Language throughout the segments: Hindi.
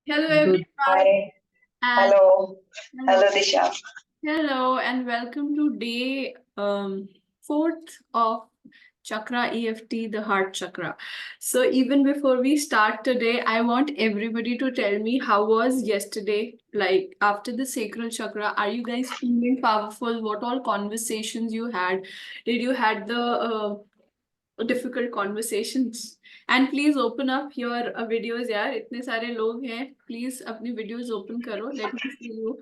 Hello Good. everyone Hi. and Hello. hello, Hello, Disha. hello and welcome to day fourth of Chakra EFT, the heart chakra. So even before we start today, I want everybody to tell me how was yesterday, like after the sacral chakra. Are you guys feeling powerful? What all conversations you had? Did you had the difficult conversations? And please open up your videos यार, इतने सारे लोग हैं, please अपनी videos open करो. Let me see you,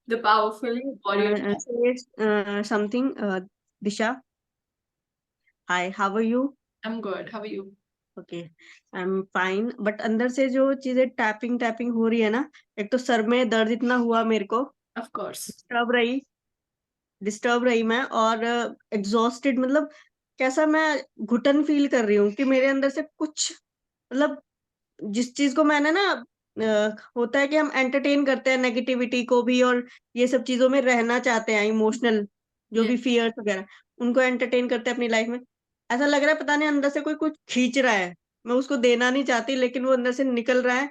the powerful warrior. Say something, Disha. Hi, how are you? I'm good. How are you? Okay, I'm fine. But अंदर से जो चीजें टैपिंग टैपिंग हो रही है ना, एक तो सर में दर्द इतना हुआ मेरे को, Of course. डिस्टर्ब रही मैं, और एग्जॉस्टेड, मतलब कैसा मैं घुटन फील कर रही हूँ कि मेरे अंदर से कुछ, मतलब जिस चीज को मैंने ना, होता है कि हम एंटरटेन करते हैं नेगेटिविटी को भी, और ये सब चीजों में रहना चाहते हैं, इमोशनल जो Yes. भी फियर्स वगैरह, उनको एंटरटेन करते हैं अपनी लाइफ में। ऐसा लग रहा है पता नहीं अंदर से कोई कुछ खींच रहा है, मैं उसको देना नहीं चाहती लेकिन वो अंदर से निकल रहा है,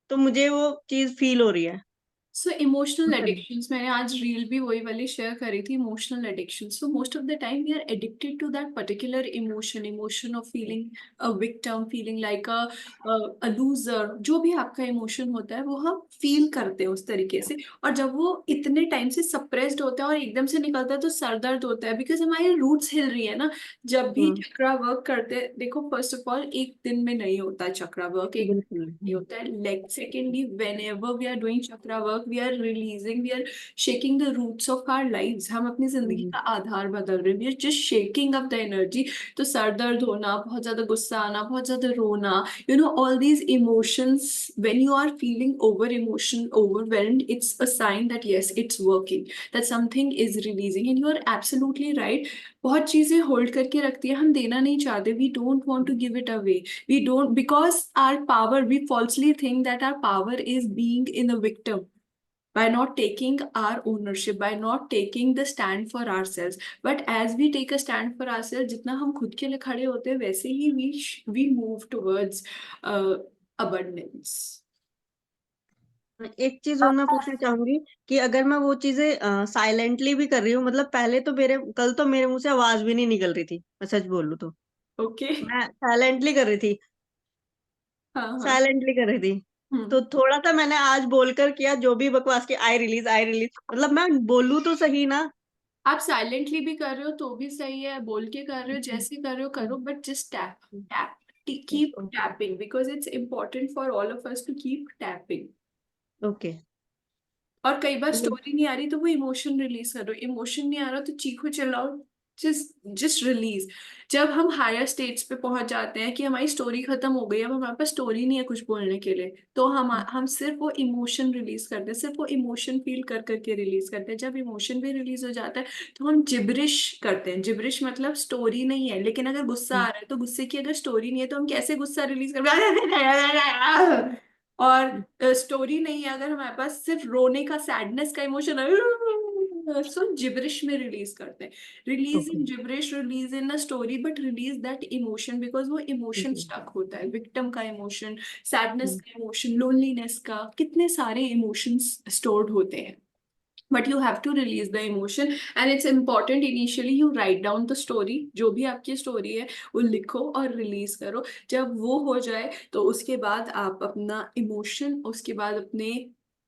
तो मुझे वो चीज फील हो रही है। So emotional घुटन। addictions, मैंने आज रील भी वही वाली शेयर करी थी, emotional addictions. So most of the time we are addicted to that particular emotion of feeling a victim, feeling like a loser. जो भी आपका emotion होता है वो हम feel करते हैं उस तरीके से, और जब वो इतने टाइम से suppressed होता है और एकदम से निकलता है तो सर दर्द होता है, because हमारी roots हिल रही है ना। जब भी हम्म। चक्रा वर्क करते हैं, देखो फर्स्ट ऑफ ऑल एक दिन में नहीं होता है चक्रा वर्क, एक बिल्कुल। नहीं होता है। Like secondly, whenever we are doing chakra work, we are releasing, we are shaking the roots of our lives. हम अपनी जिंदगी हम्म। का आधार बदल रहे हैं, we are just shaking up the energy. तो सर दर्द होना, बहुत ज्यादा गुस्सा आना, बहुत ज्यादा रोना, all these emotions, when you are feeling overwhelmed, it's a sign that yes, it's working, that something is releasing. And you are absolutely right. बहुत चीजें होल्ड करके रखती है, हम देना नहीं चाहते, we don't want to give it away. We don't, because our power, we falsely think that our power is being in a victim, by not taking our ownership, by not taking the stand for ourselves. But as we take a stand for ourselves, जितना हम खुद के लिए खड़े होते हैं, वैसे ही we move towards abundance. एक चीज और मैं पूछना चाहूंगी कि अगर मैं वो चीजें साइलेंटली भी कर रही हूँ, मतलब पहले तो कल तो मेरे मुंह से आवाज भी नहीं निकल रही थी, मैं सच बोलूँ तो Okay. मैं साइलेंटली कर रही थी, हाँ हाँ। साइलेंटली कर रही थी। तो थोड़ा सा मैंने आज बोलकर किया, जो भी बकवास की, आई रिलीज, मतलब मैं बोलूँ तो सही ना। आप साइलेंटली भी कर रहे हो तो भी सही है, बोल के कर रहे हो, जैसे कर रहे हो करो, but just tap tap, keep tapping, because it's important for all of us to keep tapping. Okay. और कई बार स्टोरी नहीं आ रही तो वो इमोशन रिलीज करो, इमोशन नहीं आ रहा तो चीखो चिल्लाओ, जस्ट जस्ट रिलीज। जब हम हायर स्टेट्स पे पहुंच जाते हैं कि हमारी स्टोरी खत्म हो गई, अब हमारे पास स्टोरी नहीं है कुछ बोलने के लिए, तो हम सिर्फ वो इमोशन रिलीज करते हैं, सिर्फ वो इमोशन फील कर करके रिलीज करते हैं। जब इमोशन भी रिलीज हो जाता है तो हम जिब्रिश करते हैं। जिब्रिश मतलब स्टोरी नहीं है, लेकिन अगर गुस्सा आ रहा है तो गुस्से की अगर स्टोरी नहीं है तो हम कैसे गुस्सा रिलीज कर और स्टोरी नहीं है, अगर हमारे पास सिर्फ रोने का, सैडनेस का इमोशन है, सो जिब्रिश में रिलीज करते हैं। Release okay. In gibberish, release in a story, but release that emotion, because वो इमोशन स्टक होता है, विक्टिम का इमोशन, सैडनेस का इमोशन, लोनलीनेस का, कितने सारे इमोशंस स्टोर्ड होते हैं। But you have to release the emotion, and it's important initially you write down the story, जो भी आपकी स्टोरी है वो लिखो और रिलीज करो। जब वो हो जाए तो उसके बाद आप अपना इमोशन, उसके बाद अपने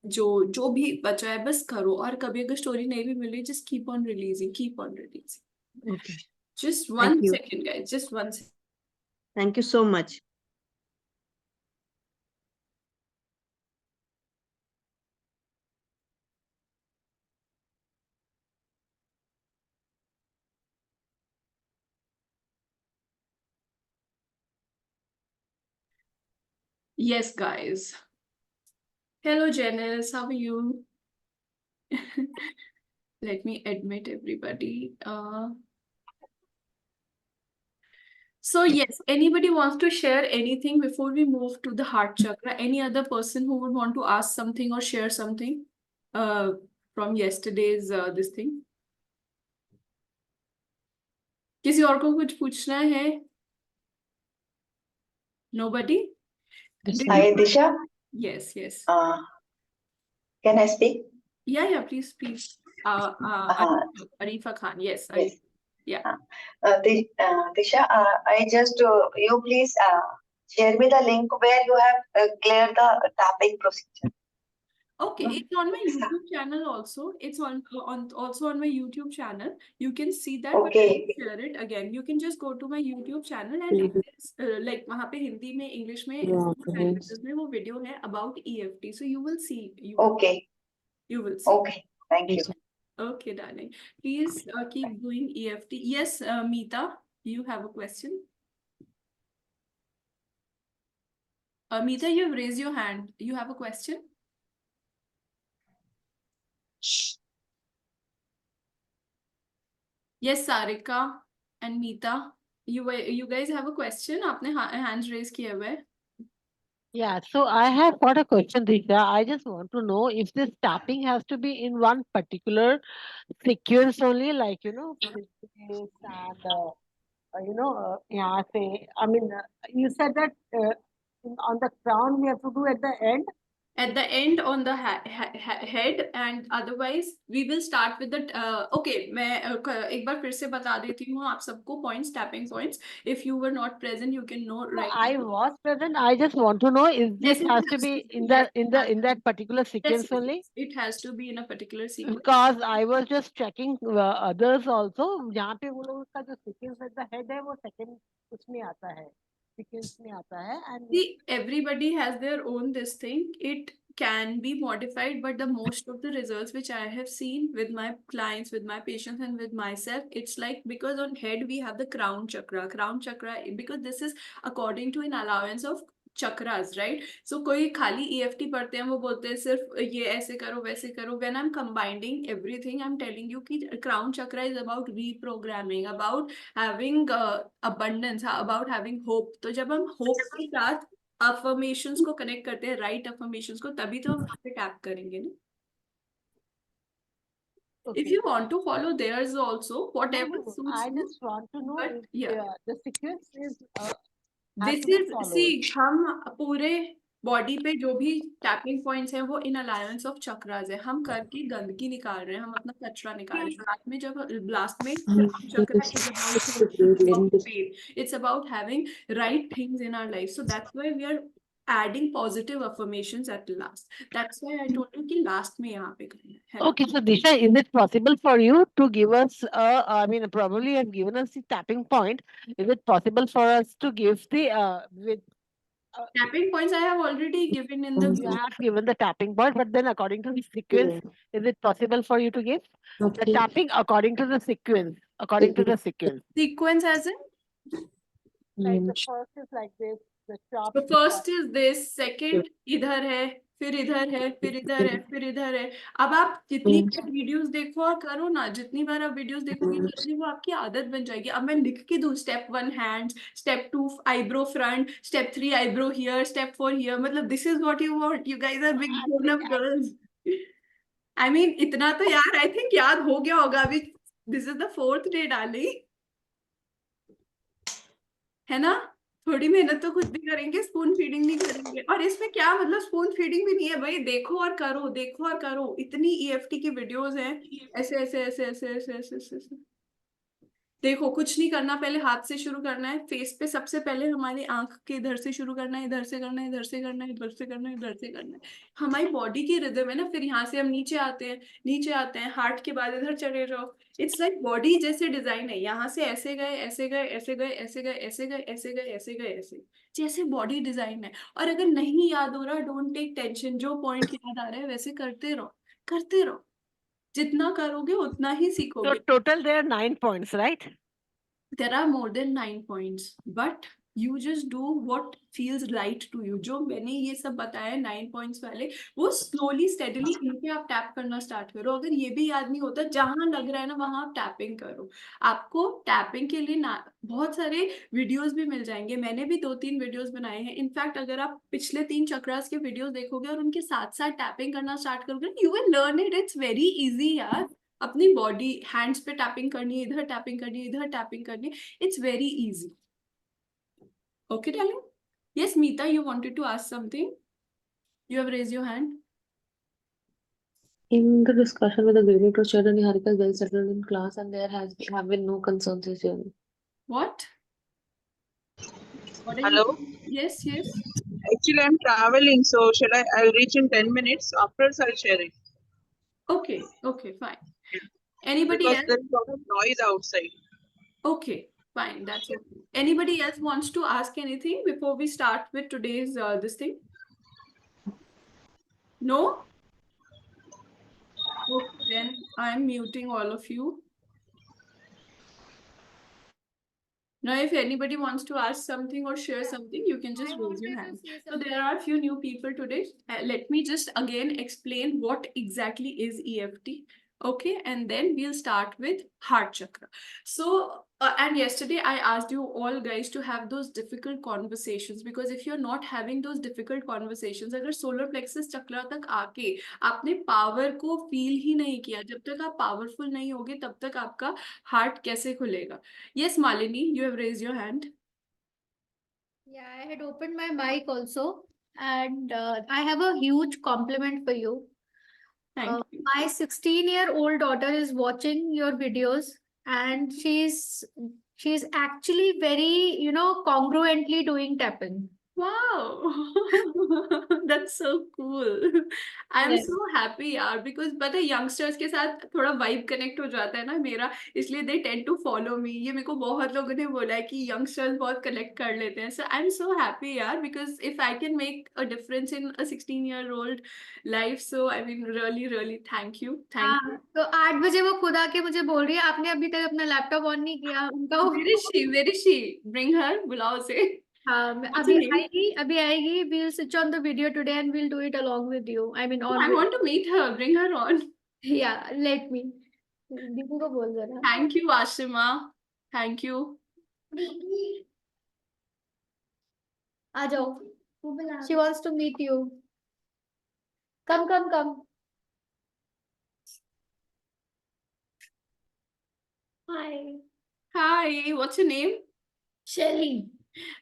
जो जो भी बचा है बस करो। और कभी अगर स्टोरी नहीं भी मिली, just keep on releasing, keep on releasing. Okay. Just thank one you. second guys, just 1 second. Thank you so much. Yes guys, hello Janice, how are you? Let me admit everybody. So yes, anybody wants to share anything before we move to the heart chakra? Any other person who would want to ask something or share something uh, from yesterday's this thing? किसी और को कुछ पूछना है? Nobody? Did Hi, you? Disha. Yes, yes. Can I speak? Yeah, please. Uh, Arifa Khan, yes, yes. yeah. Disha, I just you please share me the link where you have cleared the tapping procedure. Okay, it's on my YouTube channel also. It's also on my YouTube channel. You can see that, but I Okay. will share it again. You can just go to my YouTube channel and like वहाँ पे हिंदी में, English में, languages में वो video है about EFT. So you will see. Okay. You will see. Okay. Thank you. Okay, darling. Please keep doing EFT. Yes, Meeta, you have a question? Meeta, you have raised your hand. You have a question? Yes, Sarika and Meeta, you guys have a question? आपने hands raise किए हुए हैं? Yeah, so I have got a question, Disha. I just want to know if this tapping has to be in one particular sequence only, like, this and, yeah, say, I mean, you said that on the crown we have to do at the end. At the end on the head, and otherwise we will start with the okay, मैं एक बार फिर से बता देती हूँ आप सबको points, tapping points. If you were not present, you can know No, right I now. was present. I just want to know if this Yes, has to be in that particular sequence yes, only. it has to be in a particular sequence. Because I was just checking others also, जहाँ पे वो लोग का जो sequence at the head है वो second उसमें आता है, sequence में आता है, and See, everybody has their own this thing. It can be modified, but the most of the results which I have seen with my clients, with my patients, and with myself, it's like because on head we have the crown chakra. Crown chakra, because this is according to an allowance of chakras, right? So कोई खाली EFT पढ़ते हैं वो बोलते हैं सिर्फ ये ऐसे करो वैसे करो. When I'm combining everything, I'm telling you कि crown chakra is about reprogramming, about having abundance, about having hope. तो जब हम hope के साथ affirmations को connect करते हैं, right affirmations को, तभी तो हम वहाँ पे tap करेंगे ना. If okay. you want to follow theirs also, whatever No, suits I you. just want to know But if yeah, the sequence is has this to be is followed. see हम पूरे बॉडी पे जो भी टैपिंग पॉइंट्स हैं वो इन अलायंस ऑफ चक्रास है. हम करके गंदगी निकाल रहे हैं, हम अपना कचरा निकाल रहे हैं. बाद में जब लास्ट में chakra is about pain, it's about having right things in our life. So that's why we are adding positive affirmations at last. That's why I told you कि last में यहाँ पे करना है. Okay, so Disha, is it possible for you to give us I mean, probably you have given us the tapping point. Is it possible for us to give the with Tapping points I have already given in the you have given the tapping point, but then according to the sequence, is it possible for you to give the tapping according to the sequence? According to the sequence. sequence as in. Like the first is like this, the top. So first is this, second इधर है, फिर इधर है, फिर इधर है, फिर इधर है. अब आप जितनी बार वीडियोस देखो और करो ना, जितनी बार आप वीडियोस देखोगे उतनी वो आपकी आदत बन जाएगी. अब मैं लिख के दूं step 1 hands, step 2 eyebrow front, step 3 eyebrow here, step 4 here. मतलब this is what you want. You guys are big grown up girls. I mean इतना तो यार आई थिंक याद हो गया होगा अभी. This is the 4th day darling, है ना. थोड़ी मेहनत तो खुद भी करेंगे, स्पून फीडिंग नहीं करेंगे. और इसमें क्या मतलब स्पून फीडिंग भी नहीं है भाई. देखो और करो, देखो और करो. इतनी EFT की वीडियोस हैं, ऐसे ऐसे ऐसे ऐसे ऐसे ऐसे ऐसे ऐसे. देखो कुछ नहीं करना, पहले हाथ से शुरू करना है. फेस पे सबसे पहले हमारी आंख के इधर से शुरू करना है, इधर से करना है, इधर से करना है, इधर से करना है, इधर से करना है. हमारी बॉडी की रिदम है ना. फिर यहाँ से हम नीचे आते हैं, नीचे आते हैं, हार्ट के बाद इधर चले जाओ. इट्स लाइक बॉडी जैसे डिजाइन है. यहाँ से ऐसे गए, ऐसे गए, ऐसे गए, ऐसे गए, ऐसे गए, ऐसे गए, ऐसे गए, ऐसे, जैसे बॉडी डिजाइन है. और अगर नहीं याद हो रहा, डोंट टेक टेंशन. जो पॉइंट याद आ रहा है वैसे करते रहो, करते रहो. जितना करोगे उतना ही So सीखोगे. total there are 9 points, right? There are more than 9 points, but you just do what feels right to you. जो मैंने ये सब बताया 9 points वाले, वो slowly steadily इनके आप टैप करना स्टार्ट करो. अगर ये भी याद नहीं होता, जहां लग रहा है ना वहां आप टैपिंग करो. आपको टैपिंग के लिए ना बहुत सारे वीडियोस भी मिल जाएंगे. मैंने भी 2-3 वीडियोस बनाए हैं. इनफैक्ट अगर आप पिछले 3 चक्रास के वीडियोस देखोगे और उनके साथ साथ टैपिंग करना स्टार्ट करोगे, you will learn it. It's very easy यार. अपनी बॉडी हैंड्स पे टैपिंग करनी है, इधर टैपिंग करनी है, इधर टैपिंग करनी है. It's very easy. Okay darling. Yes Meeta, you wanted to ask something. You have raised your hand. In the discussion with the grade teacher, Niharika is well settled in class and there have been no concerns this journey. What? What are Hello? you? Yes, yes. Actually, I'm traveling, so I'll reach in 10 minutes. Afterwards, I'll share it. Okay, okay, fine. Anybody Because else? there's a lot of noise outside. Okay, fine, that's okay. Anybody else wants to ask anything before we start with today's this thing? No? Okay, then I'm muting all of you. Now, if anybody wants to ask something or share something, you can just raise your hand. So there are a few new people today. Let me just again explain what exactly is EFT. Okay, and then we'll start with heart chakra. So, and yesterday I asked you all guys to have those difficult conversations, because if you're not having those difficult conversations, अगर solar plexus chakra तक आके आपने पावर को फील ही नहीं किया, जब तक आप पावरफुल नहीं होगे तब तक आपका हार्ट कैसे खुलेगा? Yes, Malini, you have raised your hand. Yeah, I had opened my mic also, and I have a huge compliment for you. Thank you. My 16-year-old daughter is watching your videos, and she's actually very, congruently doing tapping. Wow, that's so cool. I'm Yes. so happy यार, because पता है youngsters के साथ थोड़ा vibe connect हो जाता है ना मेरा, इसलिए they tend to follow me. ये मेरे को बहुत लोगों ने बोला है कि youngsters बहुत connect कर लेते हैं. So I'm so happy यार, because if I can make a difference in a 16-year-old life, so I mean really really thank you. Thank you. हाँ, तो 8 बजे वो खुद आके मुझे बोल रही है आपने अभी तक अपना लैपटॉप ऑन नहीं किया उनका Where is she? Where is she? Bring her. बुलाओ उसे. हाँ What's her name? अभी आएगी we'll switch on the video today and we'll do it along with you. I mean Oh, on I video. want to meet her. Bring her on. Yeah, let me. Deepu को बोल देना. Thank you, Ashima. Thank you. आ जाओ. She wants to meet you. Come. Hi. Hi, what's your name? Shelly.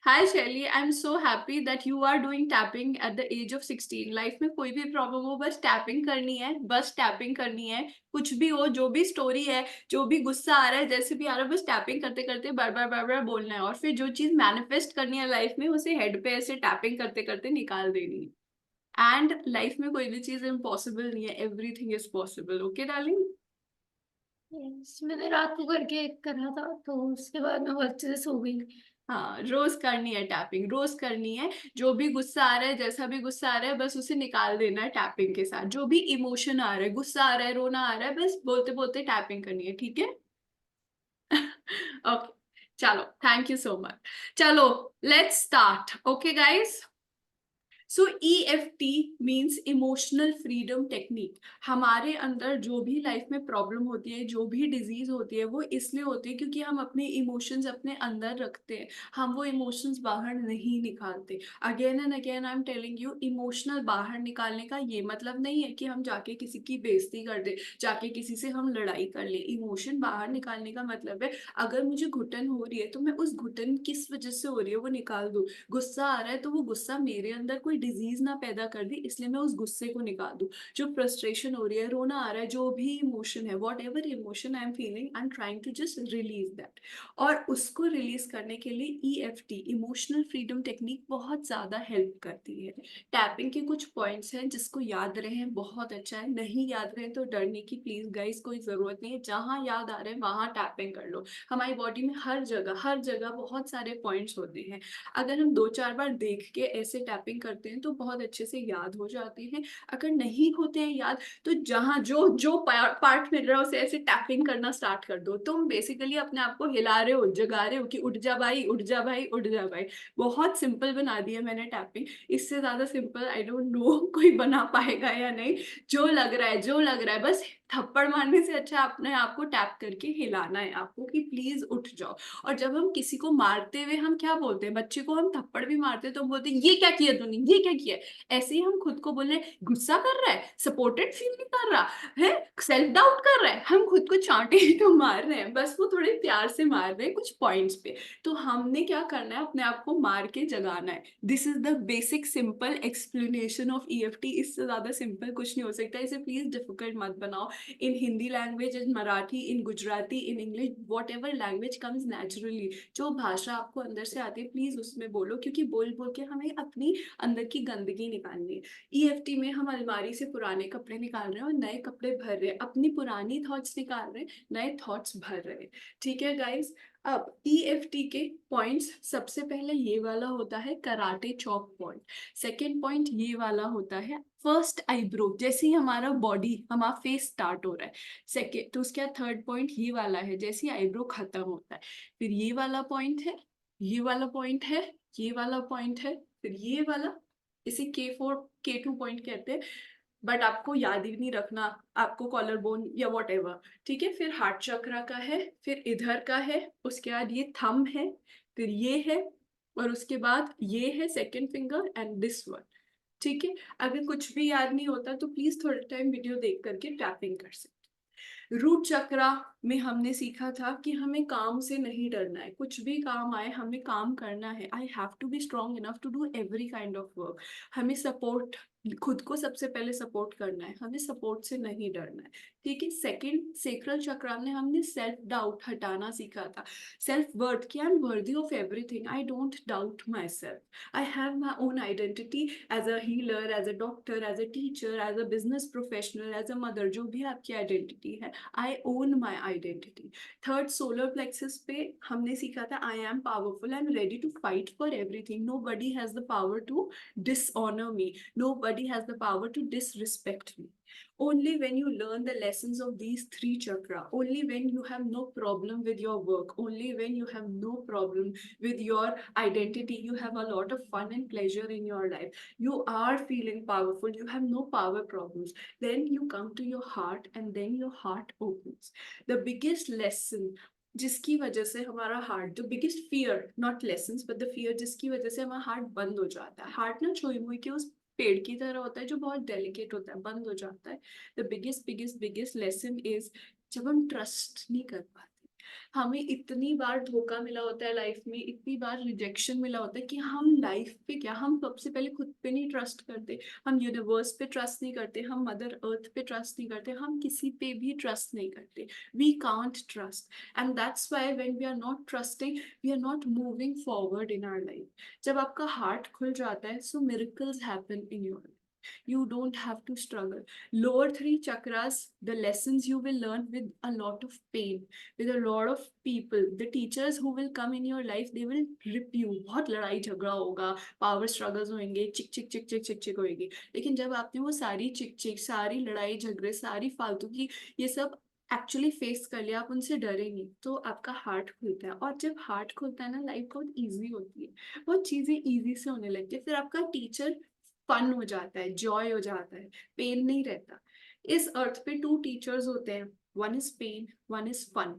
Hi, Shelly. I'm so happy that you are doing tapping at the age of 16. Life में कोई भी प्रॉब्लम हो, बस टैपिंग करनी है, बस टैपिंग करनी है. कुछ भी हो, जो भी स्टोरी है, जो भी गुस्सा आ रहा है, जैसे भी आ रहा है, बस टैपिंग करते करते बार बार बोलना है. और फिर जो चीज मैनिफेस्ट करनी है लाइफ में, उसे हेड पे ऐसे टैपिंग करते करते निकाल देनी है. एंड लाइफ में कोई भी चीज इम्पॉसिबल नहीं है. Everything is possible. Okay darling? Yes, मैंने रात को करके करा था तो उसके बाद मैं बहुत अच्छे से सो गई. हाँ, रोज करनी है टैपिंग, रोज करनी है. जो भी गुस्सा आ रहा है, जैसा भी गुस्सा आ रहा है, बस उसे निकाल देना है टैपिंग के साथ. जो भी इमोशन आ रहा है, गुस्सा आ रहा है, रोना आ रहा है, बस बोलते बोलते टैपिंग करनी है. ठीक है? ओके, चलो, थैंक यू सो मच. चलो, let's start. Okay guys, so EFT means emotional freedom technique. हमारे अंदर जो भी लाइफ में प्रॉब्लम होती है, जो भी डिजीज होती है, वो इसलिए होती है क्योंकि हम अपने इमोशंस अपने अंदर रखते हैं. हम वो इमोशंस बाहर नहीं निकालते. Again and again I am telling you, emotional बाहर निकालने का ये मतलब नहीं है कि हम जाके किसी की बेइज्जती कर दे, जाके किसी से हम लड़ाई कर ले. इमोशन बाहर निकालने का मतलब है, अगर मुझे घुटन हो रही है तो मैं उस घुटन किस वजह से हो रही है वो निकाल दूं. गुस्सा आ रहा है तो वो गुस्सा मेरे अंदर कोई डिजीज ना पैदा कर दी, इसलिए मैं उस गुस्से को निकाल दूं. जो फ्रस्ट्रेशन हो रही है, रोना आ रहा है, जो भी इमोशन है, whatever emotion I am feeling, I am trying to just release that. और उसको रिलीज करने के लिए EFT, इमोशनल फ्रीडम टेक्निक, बहुत ज्यादा हेल्प करती है. टैपिंग के कुछ पॉइंट्स हैं, जिसको याद रहे बहुत अच्छा है, नहीं याद रहे तो डरने की प्लीज गाइस कोई जरूरत नहीं है. जहां याद आ रहे हैं वहां टैपिंग कर लो. हमारी बॉडी में हर जगह बहुत सारे पॉइंट्स होते हैं. अगर हम 2-4 बार देख के ऐसे टैपिंग करते हैं तो बहुत अच्छे से याद हो जाते हैं. अगर नहीं होते हैं याद, तो जहां जो पार्ट मिल रहा है उसे ऐसे टैपिंग करना स्टार्ट कर दो. तुम बेसिकली अपने आप को हिला रहे हो, जगा रहे हो कि उठ जा भाई, उठ जा भाई, उठ जा भाई. बहुत सिंपल बना दिया मैंने टैपिंग. इससे ज्यादा सिंपल आई डोंट नो कोई बना पाएगा या नहीं. जो लग रहा है बस थप्पड़ मारने से अच्छा अपने आप को टैप करके हिलाना है आपको कि प्लीज उठ जाओ। और जब हम किसी को मारते हुए हम क्या बोलते हैं, बच्चे को हम थप्पड़ भी मारते हैं तो हम बोलते हैं ये क्या किया तूने, ये क्या किया। ऐसे ही हम खुद को बोल रहे हैं, गुस्सा कर रहा है, सपोर्टेड फील नहीं कर रहा है, सेल्फ डाउट कर रहा है, हम खुद को चांटे ही तो मार रहे हैं, बस वो थोड़े प्यार से मार रहे हैं कुछ पॉइंट्स पे। तो हमने क्या करना है, अपने आप को मार के जगाना है। This is the basic simple explanation of EFT। इससे ज्यादा सिंपल कुछ नहीं हो सकता, इसे प्लीज डिफिकल्ट मत बनाओ। In Hindi language, in Marathi, in Gujarati, in English, whatever language comes naturally, जो भाषा आपको अंदर से आती है प्लीज उसमें बोलो, क्योंकि बोल बोल के हमें अपनी अंदर की गंदगी निकालनी है। EFT में हम अलमारी से पुराने कपड़े निकाल रहे हैं और नए कपड़े भर रहे हैं, अपनी पुरानी थॉट्स निकाल रहे हैं, नए थॉट्स भर रहे हैं। ठीक है गाइस। अब EFT के पॉइंट्स, सबसे पहले ये वाला होता है karate chop point. Second point ये वाला होता है फर्स्ट आईब्रो, जैसे ही हमारा बॉडी, हमारा फेस स्टार्ट हो रहा है। सेकेंड तो उसके बाद थर्ड पॉइंट ये वाला है, जैसे ही आईब्रो खत्म होता है। फिर ये वाला पॉइंट है, ये वाला पॉइंट है, ये वाला पॉइंट है, फिर ये वाला, इसे K4 K2 पॉइंट कहते हैं, बट आपको याद ही नहीं रखना, आपको कॉलर बोन या वॉट एवर। ठीक है। फिर हार्ट चक्रा का है, फिर इधर का है, उसके बाद ये थंब है, फिर ये है, और उसके बाद ये है second finger and this one. ठीक है। अगर कुछ भी याद नहीं होता तो प्लीज थोड़ा टाइम वीडियो देख करके टैपिंग कर सकते। रूट चक्रा में हमने सीखा था कि हमें काम से नहीं डरना है, कुछ भी काम आए हमें काम करना है। I have to be strong enough to do every kind of work. हमें सपोर्ट, खुद को सबसे पहले सपोर्ट करना है, हमें सपोर्ट से नहीं डरना है। ठीक है। सेकंड सेक्रल चक्रा में हमने सेल्फ डाउट हटाना सीखा था, सेल्फ वर्थ, कि I am worthy of everything, I don't doubt myself, I have my own identity as a healer, as a doctor, as a teacher, as a business professional, as a mother, जो भी आपकी आइडेंटिटी है, I own my identity. Third solar plexus पे हमने सीखा था I am powerful, I am ready to fight for everything, nobody has the power to dishonor me, nobody has the power to disrespect me. Only when you learn the lessons of these three chakra, only when you have no problem with your work, only when you have no problem with your identity, you have a lot of fun and pleasure in your life, you are feeling powerful, you have no power problems, then you come to your heart and then your heart opens. The biggest lesson जिसकी वजह से हमारा heart, the biggest fear, not lessons but the fear, जिसकी वजह से हमारा हार्ट बंद हो जाता है। हार्ट ना छुई मुई के उस पेड़ की तरह होता है जो बहुत डेलिकेट होता है, बंद हो जाता है। The biggest biggest biggest lesson is जब हम ट्रस्ट नहीं कर पाते। हमें इतनी बार धोखा मिला होता है लाइफ में, इतनी बार रिजेक्शन मिला होता है कि हम लाइफ पे क्या, हम सबसे पहले खुद पे नहीं ट्रस्ट करते, हम यूनिवर्स पे ट्रस्ट नहीं करते, हम मदर अर्थ पे ट्रस्ट नहीं करते, हम किसी पे भी ट्रस्ट नहीं करते। We can't trust, and that's why when we are not trusting, we are not moving forward in our life. जब आपका हार्ट खुल जाता है so miracles happen in your life. You don't have to struggle. Lower three chakras, the lessons you will learn with a lot of pain, with a lot of people. The teachers who will come in your life, they will rip you. बहुत लड़ाई झगड़ा होगा, पावर स्ट्रगल्स होंगे, चिक चिक चिक चिक चिक चिक होगी। लेकिन जब आपने वो सारी चिक चिक, सारी लड़ाई झगड़े, सारी फालतू की ये सब एक्चुअली फेस कर लिया, आप उनसे डरे नहीं, तो आपका हार्ट खुलता है। और जब हार्ट खुलता है ना, लाइफ बहुत ईजी होती है, बहुत चीजें ईजी से होने लगती है। फिर आपका टीचर फन हो जाता है, जॉय हो जाता है, पेन नहीं रहता। इस अर्थ पे टू टीचर्स होते हैं, one is pain, one is fun.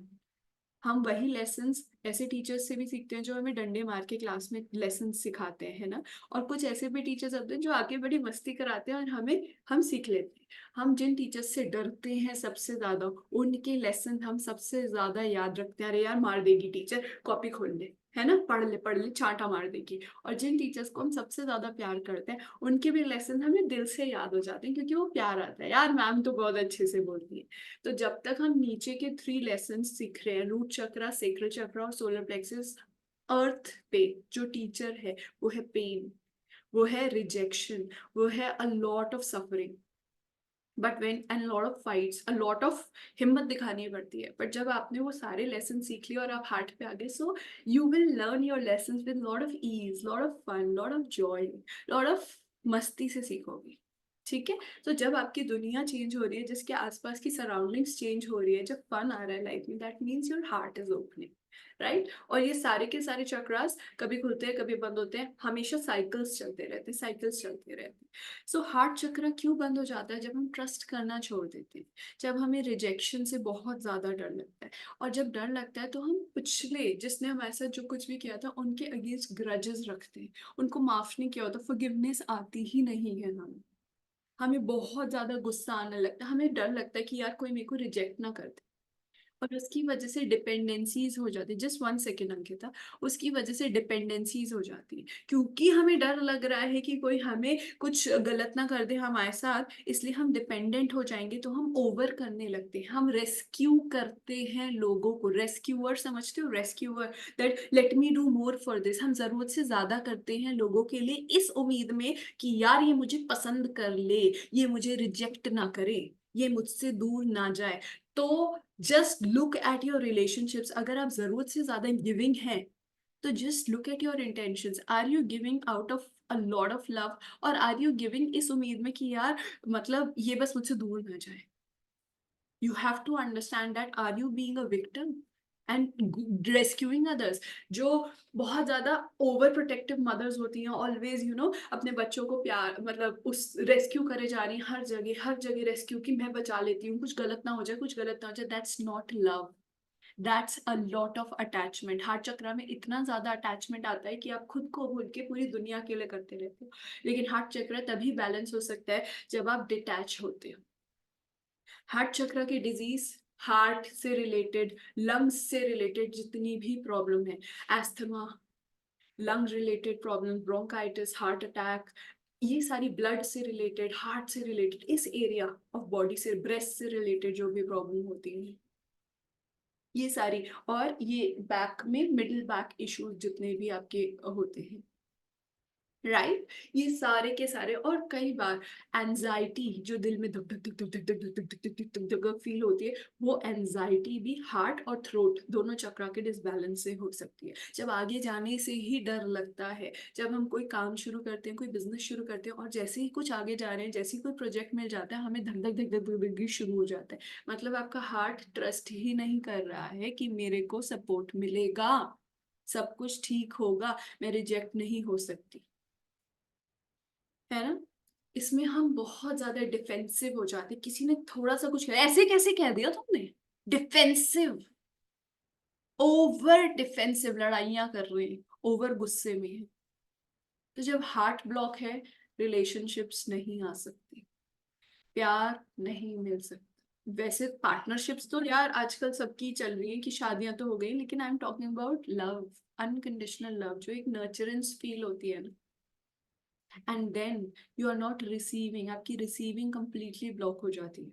हम वही लेसन्स ऐसे टीचर्स से भी सीखते हैं जो हमें डंडे मार के क्लास में लेसन सिखाते हैं, है ना। और कुछ ऐसे भी टीचर्स होते हैं जो आके बड़ी मस्ती कराते हैं और हम सीख लेते हैं। हम जिन टीचर्स से डरते हैं सबसे ज्यादा, उनके लेसन हम सबसे ज्यादा याद रखते हैं। अरे यार मार देगी टीचर, कॉपी खोल ले, है ना, पढ़ ले चांटा मार देगी। और जिन टीचर्स को हम सबसे ज्यादा प्यार करते हैं, उनके भी लेसन हमें दिल से याद हो जाते हैं, क्योंकि वो प्यार आता है, यार मैम तो बहुत अच्छे से बोलती है। तो जब तक हम नीचे के 3 लेसन सीख रहे हैं, रूट चक्रा, सेक्रल चक्रा और सोलर प्लेक्सस, अर्थ पे जो टीचर है वो है पेन, वो है रिजेक्शन, वो है अ lot of suffering, but when and lot of fights, a lot of हिम्मत दिखानी पड़ती है। बट जब आपने वो सारे लेसन सीख लिए और आप हार्ट पे आ गए, so you will learn your lesson with lot of ease, lot of fun, lot of joy, lot of मस्ती से सीखोगे। ठीक है। तो जब आपकी दुनिया चेंज हो रही है, जिसके आसपास की सराउंडिंग्स चेंज हो रही है, जब फन आ रहा है लाइफ में, that means your heart is opening, right. और ये सारे के सारे चक्रास कभी खुलते हैं कभी बंद होते हैं, हमेशा साइकिल्स चलते रहते हैं, साइकिल्स चलते रहते हैं। सो हार्ट चक्र क्यों बंद हो जाता है? जब हम ट्रस्ट करना छोड़ देते हैं, जब हमें रिजेक्शन से बहुत ज्यादा डर लगता है, और जब डर लगता है तो हम पिछले जिसने हमारे साथ जो कुछ भी किया था उनके अगेंस्ट ग्रजेस रखते हैं, उनको माफ नहीं किया होता, फॉरगिवनेस आती ही नहीं है हमें बहुत ज्यादा गुस्सा आने लगता है, हमें डर लगता है कि यार कोई मेरे को रिजेक्ट ना कर दे, और उसकी वजह से डिपेंडेंसीज हो जाती है। जस्ट 1 सेकेंड अंकिता, उसकी वजह से डिपेंडेंसीज हो जाती है, क्योंकि हमें डर लग रहा है कि कोई हमें कुछ गलत ना कर दे हमारे साथ, इसलिए हम डिपेंडेंट हो जाएंगे, तो हम ओवर करने लगते हैं, हम रेस्क्यू करते हैं लोगों को। रेस्क्यूअर समझते हो? Rescuer, that let me do more for this. हम जरूरत से ज्यादा करते हैं लोगों के लिए इस उम्मीद में कि यार ये मुझे पसंद कर ले, ये मुझे रिजेक्ट ना करे, ये मुझसे दूर ना जाए। तो just look at your relationships, अगर आप जरूरत से ज्यादा गिविंग हैं तो just look at your intentions. Are you giving out of a lot of love, और आर यू गिविंग इस उम्मीद में कि यार मतलब ये बस मुझसे दूर ना जाए? You have to understand that are you being a victim and rescuing others? जो बहुत ज्यादा ओवर प्रोटेक्टिव मदर्स होती हैं, ऑलवेज अपने बच्चों को प्यार मतलब उस रेस्क्यू करे जा रही हैं, हर जगह रेस्क्यू, कि मैं बचा लेती हूँ, कुछ गलत ना हो जाए, कुछ गलत ना हो जाए। That's not love, that's a lot of attachment. Heart चक्र में इतना ज्यादा अटैचमेंट आता है कि आप खुद को भूल के पूरी दुनिया के लिए करते रहते हो। लेकिन हार्ट चक्र तभी बैलेंस हो सकता है जब आप डिटैच होते हो। हार्ट चक्र की डिजीज, हार्ट से रिलेटेड, लंग्स से रिलेटेड जितनी भी प्रॉब्लम है, asthma, lung related problem, bronchitis, heart attack, ये सारी ब्लड से रिलेटेड, हार्ट से रिलेटेड, इस एरिया ऑफ बॉडी से, ब्रेस्ट से रिलेटेड जो भी प्रॉब्लम होती है, ये सारी, और ये बैक में मिडिल बैक इश्यूज जितने भी आपके होते हैं, राइट, ये सारे के सारे। और कई बार एंजाइटी, जो दिल में धक धक धक धक धक धक धक धक धक धक धक धक फील होती है, वो एंजाइटी भी हार्ट और थ्रोट दोनों चक्रा के डिसबैलेंस से हो सकती है। जब आगे जाने से ही डर लगता है, जब हम कोई काम शुरू करते हैं, कोई बिजनेस शुरू करते हैं, और जैसे ही कुछ आगे जा रहे हैं, जैसे ही कोई प्रोजेक्ट मिल जाता है, हमें धक धक धक धक धक धक शुरू हो जाता है। मतलब आपका हार्ट ट्रस्ट ही नहीं कर रहा है कि मेरे को सपोर्ट मिलेगा, सब कुछ ठीक होगा, मैं रिजेक्ट नहीं हो सकती, है ना। इसमें हम बहुत ज्यादा डिफेंसिव हो जाते, किसी ने थोड़ा सा कुछ कहा, ऐसे कैसे कह दिया तुमने, डिफेंसिव, ओवर डिफेंसिव, लड़ाइयां कर रहे हैं, ओवर गुस्से में है। तो जब हार्ट ब्लॉक है, रिलेशनशिप्स नहीं आ सकती, प्यार नहीं मिल सकता। वैसे पार्टनरशिप्स तो यार आजकल सबकी चल रही है कि शादियां तो हो गई, लेकिन I am talking about love, unconditional love, जो एक नर्चरेंस फील होती है ना, and then you are not receiving, आपकी रिसीविंग कंप्लीटली ब्लॉक हो जाती है,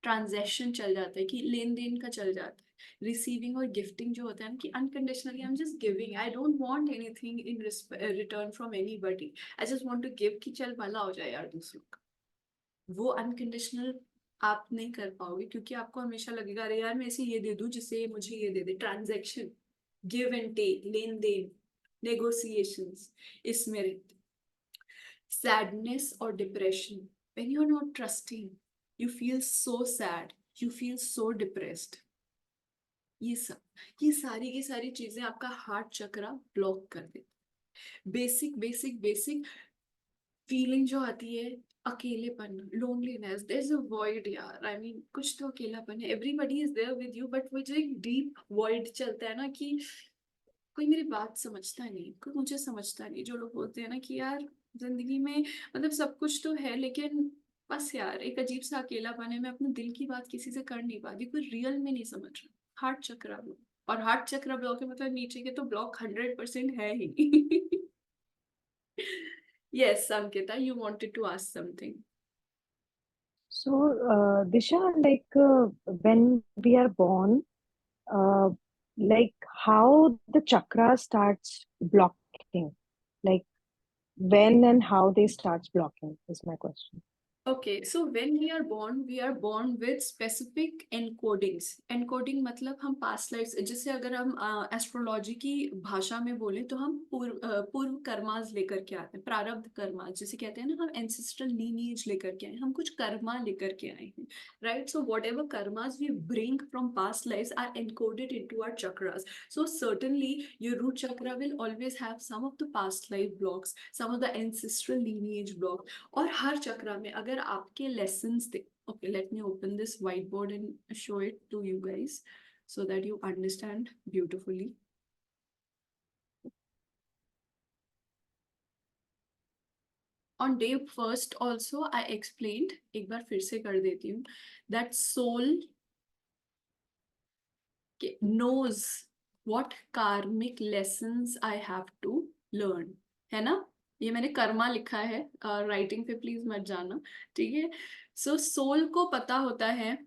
ट्रांजैक्शन चल जाता है, कि लेन देन का चल जाता है। रिसीविंग और गिफ्टिंग जो होता है ना, कि unconditionally I am just giving, I don't want anything in return from anybody, I just want to give, कि चल भला हो जाए यार दूसरों का। वो अनकंडीशनल आप नहीं कर पाओगे, क्योंकि आपको हमेशा लगेगा अरे यार मैं इसे ये दे दूं जिससे ये मुझे ये दे दे। ट्रांजैक्शन, गिव एंड टेक, लेन देन, नेगोशिएशंस, इसमें रहते। Sadness or depression, when you're not trusting, you feel so sad, you feel so depressed. ये सारी की सारी चीजें आपका हार्ट चक्रा ब्लॉक कर देती। बेसिक बेसिक बेसिक फीलिंग जो आती है, अकेलेपन, loneliness, there is a void यार, आई मीन कुछ तो अकेलापन है, everybody is there with you, but वो जो एक डीप वॉइड चलता है ना, कि कोई मेरी बात समझता नहीं, कोई मुझे समझता नहीं। जो लोग बोलते हैं ना कि यार जिंदगी में मतलब सब कुछ तो है, लेकिन बस यार एक अजीब सा अकेलापन है, मैं अपने दिल की बात किसी से कर नहीं पाती, कोई रियल में नहीं समझ रहा। हार्ट चक्रा ब्लॉक, और हार्ट चक्रा ब्लॉक है मतलब नीचे के तो ब्लॉक 100% है ही। Yes Ankita, you wanted to ask something. So, Disha, like when we are born, uh, like how the chakra starts blocking, like when and how they starts blocking is my question. Okay, so when we are born with specific encodings. Encoding मतलब हम past lives, जैसे अगर हम एस्ट्रोलॉजी की भाषा में बोले तो हम पूर्व कर्मास लेकर के आते हैं, प्रारब्ध कर्मा जिसे कहते हैं ना, हम एंसेस्ट्रल लीनिएज लेकर के आए हैं, हम कुछ कर्मा लेकर के आए हैं, right? So whatever karmas we bring from past lives are encoded into our chakras. So certainly your root chakra will always have some of the past life blocks, some of the ancestral lineage blocks. और हर चक्रा में अगर आपके lessons थे, okay, let me open this whiteboard and show it to you guys so that you understand beautifully. On day first also I explained, एक बार फिर से कर देती हूँ, that soul knows what karmic lessons I have to learn, है ना? ये मैंने कर्मा लिखा है, राइटिंग पे प्लीज मत जाना, ठीक है? सो सोल को पता होता है.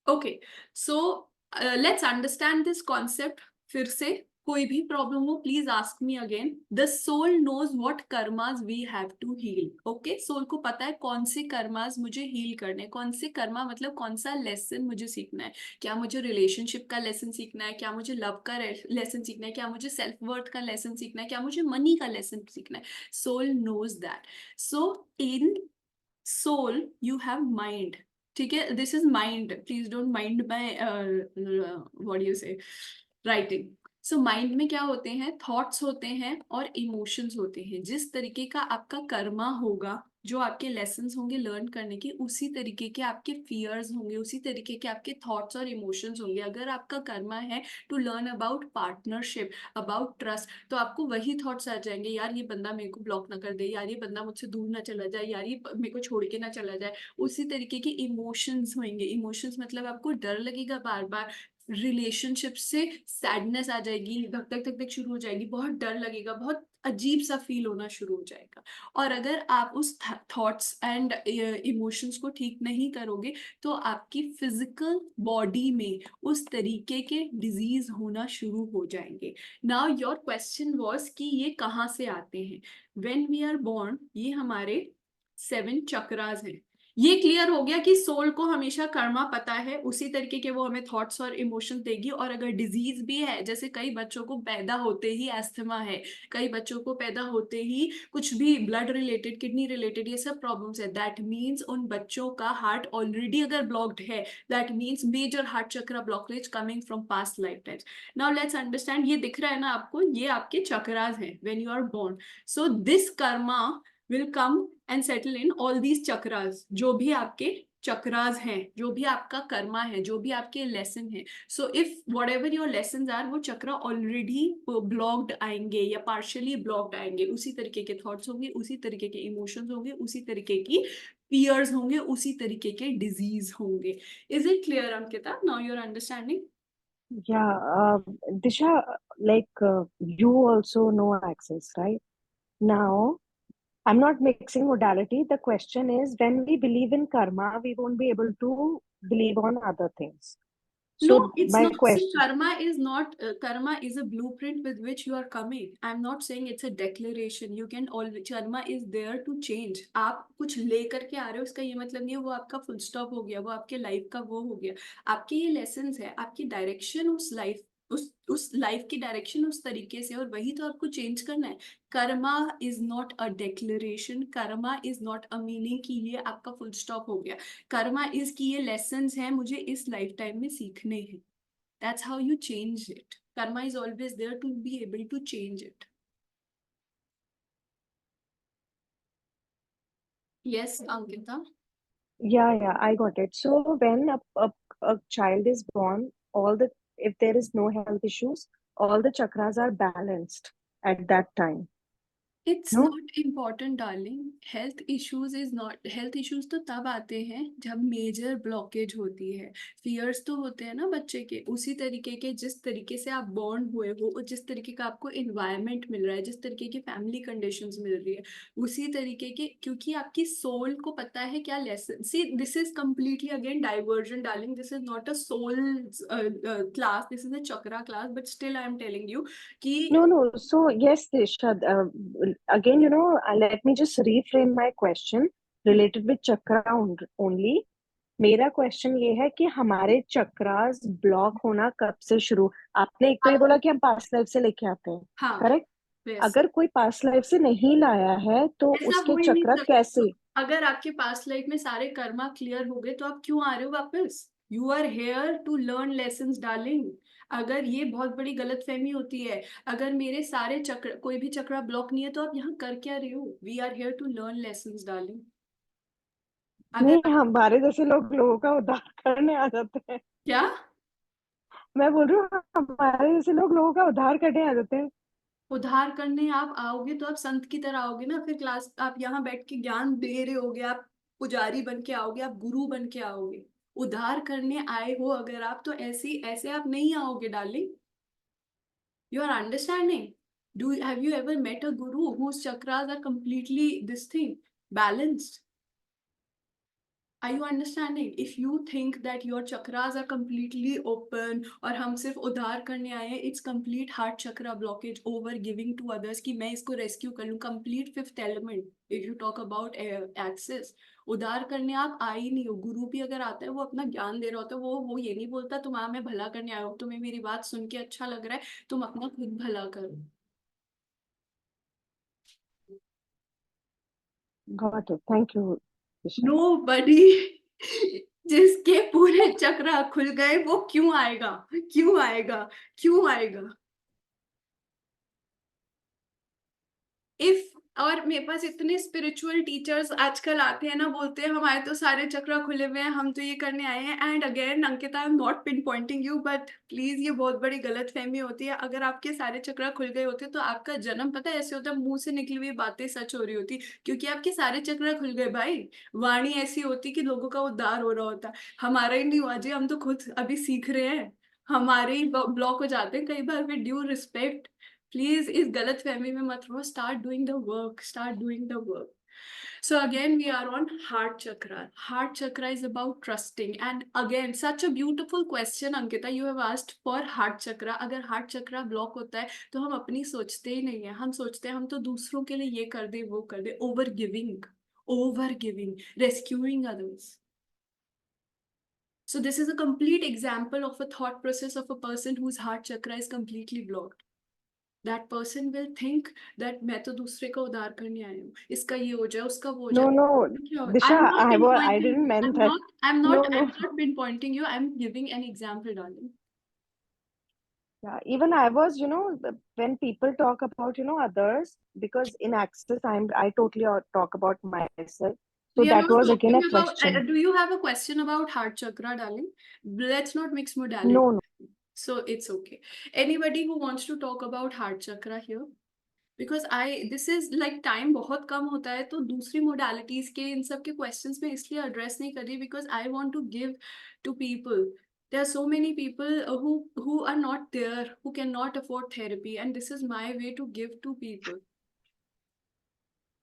Okay, so let's understand this concept. फिर से कोई भी प्रॉब्लम हो please ask me again. The soul knows what karmas we have to heal. Okay, soul को पता है कौन से कर्मास मुझे हील करने, कौन से कर्मा मतलब कौन सा लेसन मुझे सीखना है. क्या मुझे रिलेशनशिप का लेसन सीखना है, क्या मुझे लव का लेसन सीखना है, क्या मुझे सेल्फ वर्थ का लेसन सीखना है, क्या मुझे मनी का लेसन सीखना है. Soul knows that. So in soul you have mind, ठीक है? This is mind, please don't mind my what do you say writing. So mind में क्या होते हैं? थॉट्स होते हैं और इमोशंस होते हैं. जिस तरीके का आपका कर्मा होगा, जो आपके लेसन्स होंगे लर्न करने के, उसी तरीके के आपके फियर्स होंगे, उसी तरीके के आपके थॉट्स और इमोशंस होंगे. अगर आपका कर्मा है to learn about partnership, about trust, तो आपको वही थॉट्स आ जाएंगे, यार ये बंदा मेरे को ब्लॉक ना कर दे, यार ये बंदा मुझसे दूर ना चला जाए, यार ये मेरे को छोड़ के ना चला जाए. उसी तरीके के इमोशंस होंगे. इमोशंस मतलब आपको डर लगेगा बार बार, रिलेशनशिप से सैडनेस आ जाएगी, धक धक धक धक शुरू हो जाएगी, बहुत डर लगेगा, बहुत अजीब सा फील होना शुरू हो जाएगा. और अगर आप उस थॉट्स एंड इमोशंस को ठीक नहीं करोगे तो आपकी फिजिकल बॉडी में उस तरीके के डिजीज होना शुरू हो जाएंगे. नाउ योर क्वेश्चन वाज कि ये कहाँ से आते हैं. व्हेन वी आर बोर्न, ये हमारे 7 चक्रास हैं. ये क्लियर हो गया कि सोल को हमेशा कर्मा पता है, उसी तरीके के वो हमें थॉट्स और इमोशंस देगी. और अगर डिजीज भी है, जैसे कई बच्चों को पैदा होते ही एस्थमा है, कई बच्चों को पैदा होते ही कुछ भी ब्लड रिलेटेड, किडनी रिलेटेड, ये सब प्रॉब्लम्स है, दैट मीन्स उन बच्चों का हार्ट ऑलरेडी अगर ब्लॉक्ड है, that means major heart chakra blockage coming from past life times. Now let's understand. ये दिख रहा है ना आपको, ये आपके चक्रास हैं when you are born. So this karma will come and settle in all these chakras. जो भी आपके चक्रास हैं, जो भी आपका कर्मा है, जो भी आपके लेसन है. So if whatever your lesson are, वो चक्रा ऑलरेडी ब्लॉक्ड आएंगे या पार्शियली ब्लॉक्ड आएंगे. उसी तरीके के थॉट्स होंगे, उसी तरीके के इमोशंस होंगे, उसी तरीके की फियर्स होंगे, उसी तरीके के डिजीज होंगे. Is it clear Ankita? Now you are understanding? Yeah, Disha, like you also know Access, right? Now, I'm not mixing modality. The question is, when we believe in karma, we won't be able to believe on other things. No, So it's my not. See, question, karma is not. Karma is a blueprint with which you are coming. I'm not saying it's a declaration. You can always. Karma is there to change. आप कुछ लेकर के आ रहे हो, उसका ये मतलब नहीं है वो आपका फुल स्टॉप हो गया, वो आपके लाइफ का वो हो गया. आपके ये लेसन्स है, आपकी डायरेक्शन उस लाइफ, उस लाइफ की डायरेक्शन उस तरीके से, और वही तो आपको चेंज करना है. Karma is not a declaration. Karma is not a meaning कि ये आपका फुल स्टॉप हो गया. कर्मा इज कि ये लेसन्स हैं, मुझे इस लाइफ टाइम में सीखने हैं. That's how you change it. Karma is always there to be able to change it. Yes, Ankita. yeah, I got it. So when a child is born, if there is no health issues, all the chakras are balanced at that time. It's No? not important, darling. Health issues is not. Health issues तो तब आते हैं जब मेजर ब्लॉकेज होती है. फियर्स तो होते हैं ना बच्चे के, उसी तरीके के जिस तरीके से आप बॉर्न हुए हो, और जिस तरीके का आपको इन्वायरमेंट मिल रहा है, जिस तरीके की फैमिली कंडीशंस मिल रही है, उसी तरीके के. क्योंकि आपकी सोल को पता है क्या lesson. See, this is completely again diversion, darling. This is not a soul class, this is a chakra class. But still I am telling you कि No. So yes, Disha, again, let me just reframe my question. related with chakra only. मेरा क्वेश्चन ये है कि हमारे चक्रास ब्लॉक होना कब से शुरू? आपने एक तो ये बोला कि हम पास्ट लाइफ से लेके आते हैं, हाँ करेक्ट? वैसे अगर कोई पास्ट लाइफ से नहीं लाया है तो ऐसा उसके हो ही नहीं चक्र सकता। कैसे? अगर आपके पास्ट लाइफ में सारे कर्मा क्लियर हो गए तो आप क्यों आ रहे हो वापस? You are here to learn lessons darling. अगर ये बहुत बड़ी गलतफहमी होती है, अगर मेरे सारे चक्र, कोई भी चक्र ब्लॉक नहीं है तो आप यहाँ कर क्या रहे हो? We are here to learn lessons darling. नहीं, अगर हमारे जैसे लोगों का उद्धार करने आ जाते हैं। क्या मैं बोल रही हूँ हमारे जैसे लोगों का उद्धार करने आ जाते हैं। उद्धार करने आप आओगे तो आप संत की तरह आओगे ना, फिर क्लास आप यहाँ बैठ के ज्ञान दे रहे होगे, आप पुजारी बन के आओगे, आप गुरु बन के आओगे। उद्धार करने आए हो अगर आप, तो ऐसे ऐसे आप नहीं आओगे darling. You are understanding? Have you ever met a guru whose chakras are completely this thing balanced? Are you understanding? If you think that your chakras are completely open और हम सिर्फ उद्धार करने आए हैं, it's complete heart chakra blockage, over giving to others कि मैं इसको रेस्क्यू कर लूँ, complete fifth element. If you talk about access, उद्धार करने आप आए ही नहीं हो। गुरु भी अगर आता है वो अपना ज्ञान दे रहा होता है, वो ये नहीं बोलता तुम्हारा मैं भला करने आया हूँ, तुम्हें मेरी बात सुन के अच्छा लग रहा है, तुम अपना खुद भला करो। Got it. Thank you, Disha. Nobody जिसके पूरे चक्र खुल गए वो क्यों आएगा? क्यों आएगा? क्यों आएगा? इफ और मेरे पास इतने स्पिरिचुअल टीचर्स आजकल आते हैं ना, बोलते हैं हमारे तो सारे चक्र खुले हुए हैं, हम तो ये करने आए हैं। And again Ankita, I am not pinpointing you, but please ये बहुत बड़ी गलत फहमी होती है। अगर आपके सारे चक्र खुल गए होते तो आपका जन्म पता है ऐसे होता, मुंह से निकली हुई बातें सच हो रही होती, क्योंकि आपके सारे चक्र खुल गए भाई। वाणी ऐसी होती कि लोगों का उद्धार हो रहा होता। हमारा ही नहीं हुआ जी, हम तो खुद अभी सीख रहे हैं, हमारे ही ब्लॉक हो जाते हैं कई बार। विद ड्यू रिस्पेक्ट, प्लीज इस गलत फहमी में मत रहो। Start doing the work, start doing the work. So again, we are on heart chakra. Heart chakra is about trusting. And again, such a beautiful question, Ankita, you have asked for heart chakra. अगर heart chakra block होता है तो हम अपनी सोचते ही नहीं है। हम सोचते हैं हम तो दूसरों के लिए ये कर दे वो कर दे, over giving, rescuing others. So this is a complete example of a thought process of a person whose heart chakra is completely blocked. That person will think that मैं तो दूसरे का उद्धार करने आई हूँ, इसका ये हो जाए उसका वो हो No, जाए। no, Disha, I'm not I pinpointing didn't you. mean that. I'm No, not no. pinpointing you. I'm giving an example, darling. Yeah, even I was, when people talk about, others, because in Access, I totally talk about myself. So We are that not was again talking a about. question. Do you have a question about heart chakra, darling? Let's not mix modality. No. So it's okay. Anybody who wants to talk about heart chakra here? Because this is like time बहुत कम होता है, तो दूसरी modalities के इन सब के questions में इसलिए address नहीं कर रही, because I want to give to people. There are so many people who are not there, who cannot afford therapy, and this is my way to give to people.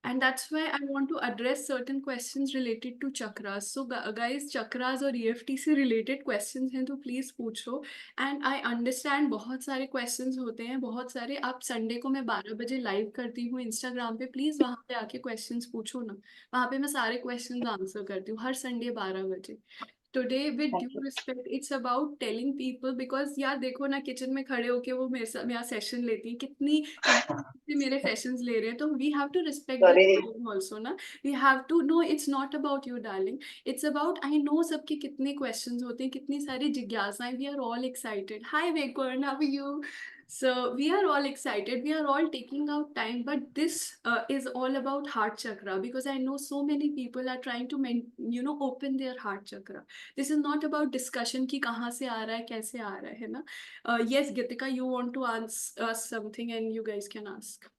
And that's why I want to address certain questions related to chakras. So guys, chakras और EFT से related questions हैं तो please पूछो. And I understand बहुत सारे questions होते हैं, बहुत सारे। आप संडे को मैं 12 बजे लाइव करती हूँ इंस्टाग्राम पे, प्लीज वहाँ पे आके questions पूछो ना, वहाँ पे मैं सारे questions आंसर करती हूँ हर संडे 12 बजे। Today, with due respect, it's about telling people, because यार देखो ना, किचन में खड़े होके वो मेरा सेशन लेती है, कितनी मेरे सेशंस ले रहे हैं, तो we have to respect their time also ना। We have to know it's not about you, darling. It's about, I know सबके कितने questions होते हैं, कितनी सारी जिज्ञासाएं। We are all excited. Hi Vekorn, how are you? So we are all excited. We are all taking out time, but this is all about heart chakra, because I know so many people are trying to, open their heart chakra. This is not about discussion कि कहाँ से आ रहा है, कैसे आ रहा है ना। Yes, Gitika, you want to ask something, and you guys can ask.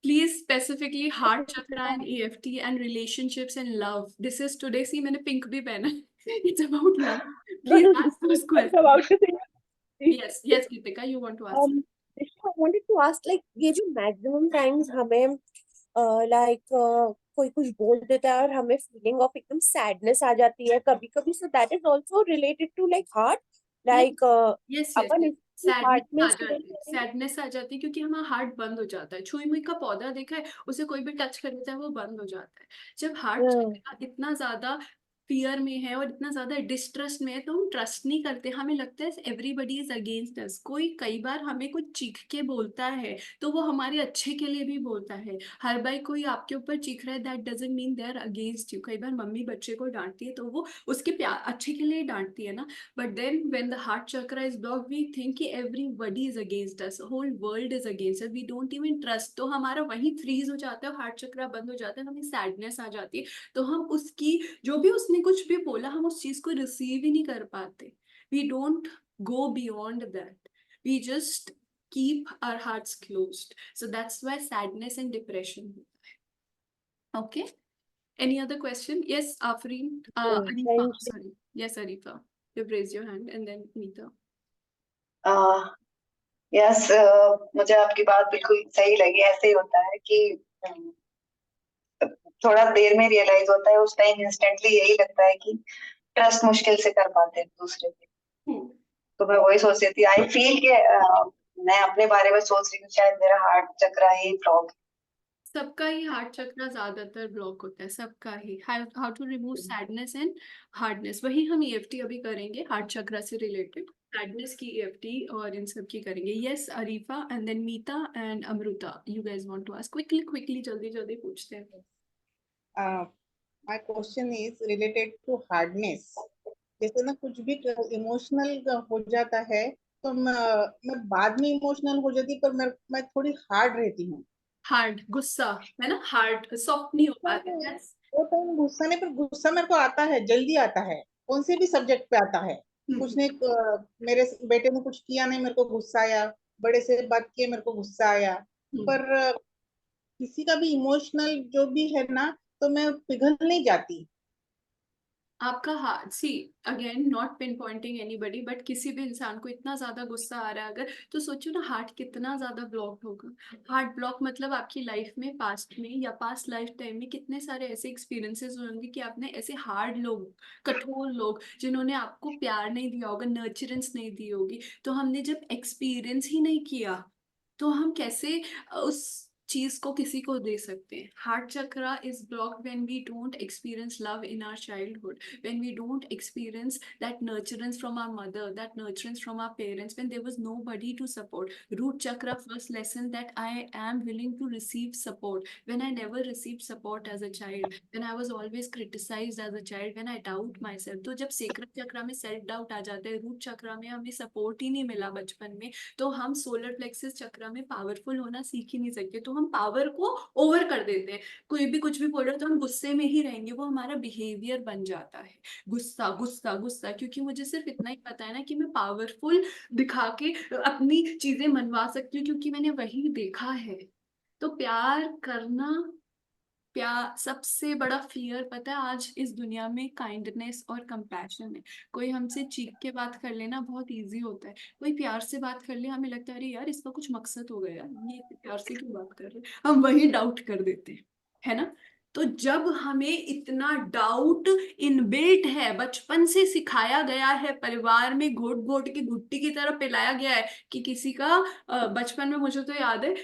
Please, specifically heart chakra and EFT and relationships and love. This is today. See, मैंने pink भी पहना है. It's about love. Please ask those questions. Yes, Gitika, you want to ask. I wanted to ask, like, ये जो maximum times हमें कोई कुछ बोल देता है और हमें feeling of एकदम sadness आ जाती है कभी कभी, so that is also related to like heart, like Yes. अपन Hardness to the सैडनेस आ जाती है क्योंकि हमारा हार्ट बंद हो जाता है। छुई मुई का पौधा देखा है, उसे कोई भी टच कर देता है वो बंद हो जाता है। जब हार्ट Yeah. इतना ज्यादा फियर में है और इतना ज्यादा डिस्ट्रस्ट में है तो हम ट्रस्ट नहीं करते, हमें लगता है एवरीबडी इज अगेंस्ट अस। कोई कई बार हमें कुछ चीख के बोलता है तो वो हमारे अच्छे के लिए भी बोलता है। हर बार कोई आपके ऊपर चीख रहा है that doesn't mean they are against you. कई बार मम्मी बच्चे को डांटती है तो वो उसके प्यार अच्छे के लिए डांटती है ना। But then when the heart chakra is blocked, we think कि everybody is against us, whole world is against us, we don't even trust। तो हमारा वही फ्रीज हो जाता है, हार्ट चक्रा बंद हो जाता है, हमें सैडनेस आ जाती है। तो हम उसकी जो भी उसने कुछ भी बोला हम उस चीज को रिसीव ही नहीं कर पाते। We don't go beyond that. We just keep our hearts closed. So that's why sadness and depression होता है। Okay? Any other question? Yes, Afreen. Arifa, Thank you. sorry. Yes, Arifa. You've raised your hand and then Meeta. Yes, मुझे आपकी बात बिल्कुल सही लगी। ऐसे ही होता है कि थोड़ा देर में रियलाइज होता है, उस टाइम इंस्टेंटली यही लगता है कि ट्रस्ट मुश्किल से कर पाते हैं दूसरे पे। तो मैं वही सोच रही थी, आई फील कि मैं अपने बारे में सोच रही हूँ शायद मेरा हार्ट चक्र ही ब्लॉक। सबका ही हार्ट चक्र ज्यादातर ब्लॉक होता है, सबका ही। How to remove sadness and hardness, वही हम ईएफटी अभी करेंगे हार्ट चक्र से रिलेटेड। सैडनेस की ईएफटी और इन सब की करेंगे। Yes Arifa and then Meeta and Amrita, you guys want to ask quickly quickly, जल्दी जल्दी पूछते हैं। My question is related to hardness. जैसे ना कुछ भी इमोशनल हो जाता है तो मैं बाद में इमोशनल हो जाती, पर मैं थोड़ी हार्ड रहती हूँ। हार्ड गुस्सा है ना, हार्ड सॉफ्ट नहीं हो पाते। Yes. वो टाइम गुस्सा नहीं, पर गुस्सा मेरे को आता है, जल्दी आता है, कौन से भी सब्जेक्ट पे आता है। कुछ ने मेरे बेटे ने कुछ किया नहीं, मेरे को गुस्सा आया, बड़े से बात किए मेरे को गुस्सा आया। पर किसी का भी इमोशनल जो भी है ना, तो मैं पिघल नहीं जाती। आपका heart, see again not pinpointing anybody, but किसी भी इंसान को इतना ज्यादा गुस्सा आ रहा है अगर, तो सोचो ना हार्ट कितना ज्यादा ब्लॉक होगा। हार्ट ब्लॉक मतलब आपकी लाइफ में पास्ट में या पास्ट लाइफ टाइम में कितने सारे ऐसे एक्सपीरियंसेस होंगे कि आपने ऐसे हार्ड लोग, कठोर लोग जिन्होंने आपको प्यार नहीं दिया होगा, नर्चरेंस नहीं दी होगी। तो हमने जब एक्सपीरियंस ही नहीं किया तो हम कैसे उस चीज को किसी को दे सकते हैं। Heart chakra is blocked when we don't experience love in our childhood, when we don't experience that nurturance from our mother, that nurturance from our parents, when there was nobody to support. Root chakra first lesson that I am willing to receive support, when I never receive support as a child, when I was always criticised as a child, when I doubt myself. तो जब सेक्रड चक्रा में सेल्फ डाउट आ जाता है, रूट चक्रा में हमें सपोर्ट ही नहीं मिला बचपन में, तो हम सोलर प्लेक्सस चक्र में पावरफुल होना सीख ही नहीं सकते। तो हम पावर को ओवर कर देते हैं। कोई भी कुछ भी बोल रहा है तो हम गुस्से में ही रहेंगे, वो हमारा बिहेवियर बन जाता है। गुस्सा गुस्सा गुस्सा, क्योंकि मुझे सिर्फ इतना ही पता है ना कि मैं पावरफुल दिखा के अपनी चीजें मनवा सकती हूँ, क्योंकि मैंने वही देखा है। तो प्यार करना, प्यार सबसे बड़ा फियर पता है आज इस दुनिया में काइंडनेस और कंपैशन है। कोई हमसे चीख के बात कर लेना बहुत इजी होता है, कोई प्यार से बात कर ले हमें लगता है अरे यार इसका कुछ मकसद हो गया, ये प्यार से क्यों बात कर रहे, हम वही डाउट कर देते हैं, है ना। तो जब हमें इतना डाउट इनबिल्ट है, बचपन से सिखाया गया है, परिवार में घोट घोट के घुट्टी की तरह पिलाया गया है कि किसी का बचपन में मुझे तो याद है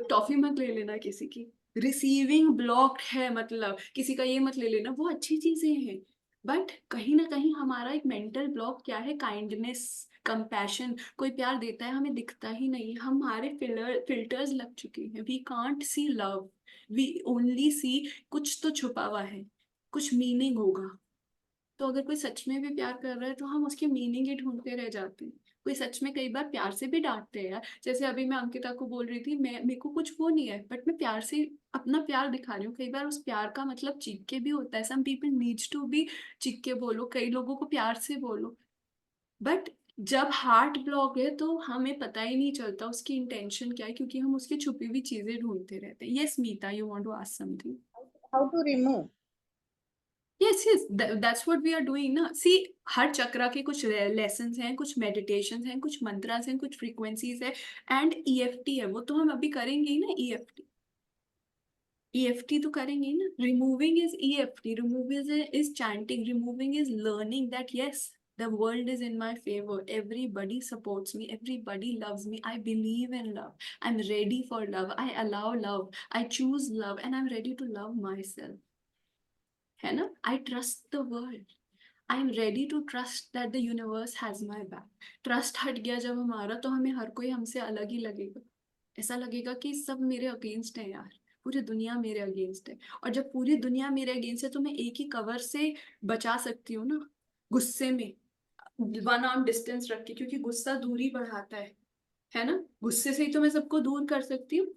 टॉफी मत ले लेना किसी की, रिसीविंग ब्लॉक्ड है, मतलब किसी का ये मत ले लेना, वो अच्छी चीजें हैं। बट कहीं ना कहीं हमारा एक मेंटल ब्लॉक क्या है, काइंडनेस, कंपैशन। कोई प्यार देता है हमें दिखता ही नहीं, हमारे फिल्टर्स लग चुके हैं, we can't see love, we only see कुछ तो छुपा हुआ है, कुछ मीनिंग होगा। तो अगर कोई सच में भी प्यार कर रहा है तो हम उसकी मीनिंग ही ढूंढते रह जाते हैं। कोई सच में कई बार प्यार से भी डांटते हैं यार, जैसे अभी मैं अंकिता को बोल रही थी, मैं मेरे को कुछ वो नहीं है बट मैं प्यार से अपना प्यार दिखा रही हूँ। कई बार उस प्यार का मतलब चीख के भी होता है, some people needs to be चीख के बोलो, कई लोगों को प्यार से बोलो। बट जब हार्ट ब्लॉक है तो हमें पता ही नहीं चलता उसकी इंटेंशन क्या है, क्योंकि हम उसकी छुपी हुई चीजें ढूंढते रहते हैं। Yes Meeta, you want to ask something? How to remove? yes, that's what we are doing ना। see, हर चक्रा के कुछ लेसन्स हैं, कुछ मेडिटेशंस हैं, कुछ मंत्रास हैं, कुछ फ्रीक्वेंसीज है, एंड ईएफटी है, वो तो हम अभी करेंगे ही ना। ईएफटी तो करेंगे ही ना। Removing is EFT, removing is chanting, removing is learning that yes The world is in my favor. Everybody supports me. Everybody loves me. I believe in love. I'm ready for love. I allow love. I choose love, and I'm ready to love myself. है ना? I trust the world. I am ready to trust that the universe has my back. Trust हट गया जब हमारा, तो हमें हर कोई हमसे अलग ही लगेगा. ऐसा लगेगा कि सब मेरे अगेंस्ट है यार, पूरी दुनिया मेरे अगेंस्ट है. और जब पूरी दुनिया मेरे अगेंस्ट है, तो मैं एक ही कवर से बचा सकती हूँ ना, गुस्से में 1 आर्म डिस्टेंस रख के, क्योंकि गुस्सा दूरी बढ़ाता है ना? गुस्से से ही तो मैं सबको दूर कर सकती हूँ.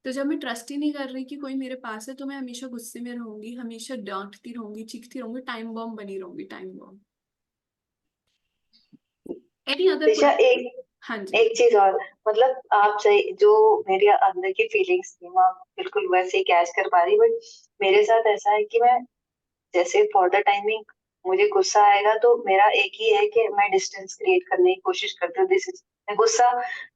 तो जब मैं ट्रस्ट ही नहीं कर रही कि कोई मेरे पास है, तो मैं हमेशा गुस्से में रहूंगी, हमेशा डांटती रहूंगी, चीखती रहूंगी, टाइम बॉम्ब बनी रहूंगी, टाइम बॉम्ब. एनी अदर दिशा, एक हाँ जी. एक चीज और, मतलब आप सही, जो मेरे अंदर की फीलिंग्स थी मैं बिल्कुल वैसे ही कैच कर पा रही, बट मेरे साथ ऐसा है कि मैं जैसे फॉर द टाइमिंग मुझे गुस्सा आएगा, तो मेरा एक ही है कि मैं डिस्टेंस क्रिएट करने की कोशिश करती हूँ. दिस इज, मैं गुस्सा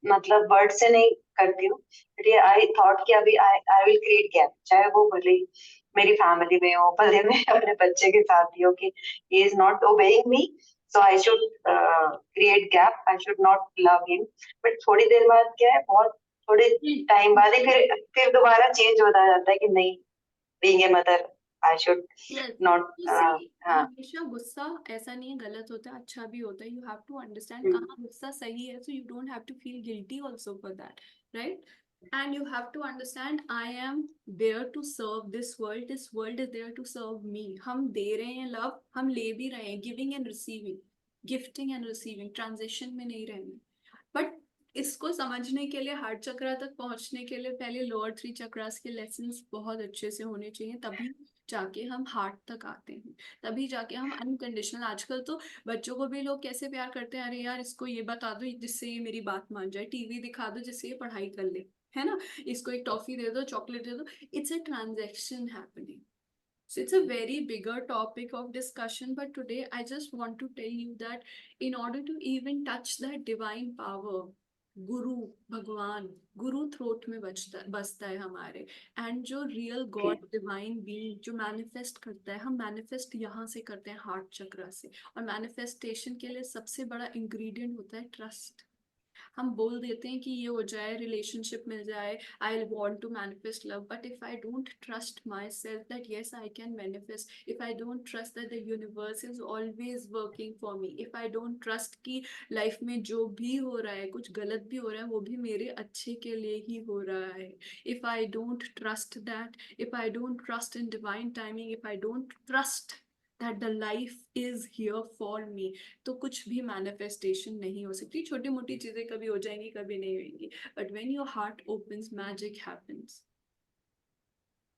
मतलब वर्ड से नहीं करती हूँ, बट ये आई थॉट कि अभी आई विल क्रिएट गैप, चाहे वो भले ही मेरी फैमिली में हो, भले मैं अपने बच्चे के साथ ही हो, कि he is not obeying me, so I should create gap, I should not love him. But थोड़ी देर बाद क्या है, बहुत थोड़े टाइम बाद ही फिर दोबारा चेंज होता जाता है कि नहीं, being a mother I should Yes. Not. तो see, हाँ. हमेशा गुस्सा ऐसा नहीं है गलत होता है, अच्छा भी होता है. यू हैव टू अंडरस्टैंड हम्म. कहाँ गुस्सा सही है, so you don't have to feel guilty also for that, right? And you have to understand, I am there to serve this world. This world is there to serve me. हम दे रहे हैं love, हम ले भी रहे हैं, giving and receiving, gifting and receiving, transition में नहीं रहना. बट इसको समझने के लिए, हार्ट चक्रा तक पहुंचने के लिए, पहले लोअर 3 चक्रास के लेसन्स बहुत अच्छे से होने चाहिए, तभी जाके हम हार्ट तक आते हैं, तभी जाके हम अनकंडीशनल. आजकल तो बच्चों को भी लोग कैसे प्यार करते हैं, अरे यार इसको ये बता दो जिससे ये मेरी बात मान जाए, टीवी दिखा दो जिससे ये पढ़ाई कर ले, है ना, इसको एक टॉफी दे दो, चॉकलेट दे दो. It's a transaction happening. So it's a very bigger topic of discussion, but today I just want to tell you that in order to even touch that divine power, गुरु, भगवान, गुरु थ्रोट में बसता है हमारे. एंड जो रियल गॉड, डिवाइन बीइंग जो मैनिफेस्ट करता है, हम मैनिफेस्ट यहाँ से करते हैं, हार्ट चक्र से. और मैनिफेस्टेशन के लिए सबसे बड़ा इंग्रेडिएंट होता है ट्रस्ट. हम बोल देते हैं कि ये हो जाए, रिलेशनशिप मिल जाए, I want to manifest love, but if I don't trust myself that yes I can manifest, if I don't trust that the universe is always working for me, if I don't trust कि लाइफ में जो भी हो रहा है, कुछ गलत भी हो रहा है, वो भी मेरे अच्छे के लिए ही हो रहा है, if I don't trust that, if I don't trust in divine timing, if I don't trust that the life is here for me, तो कुछ भी मैनिफेस्टेशन नहीं हो सकती. छोटी मोटी चीजें कभी हो जाएंगी, कभी नहीं होंगी, but when your heart opens, magic happens.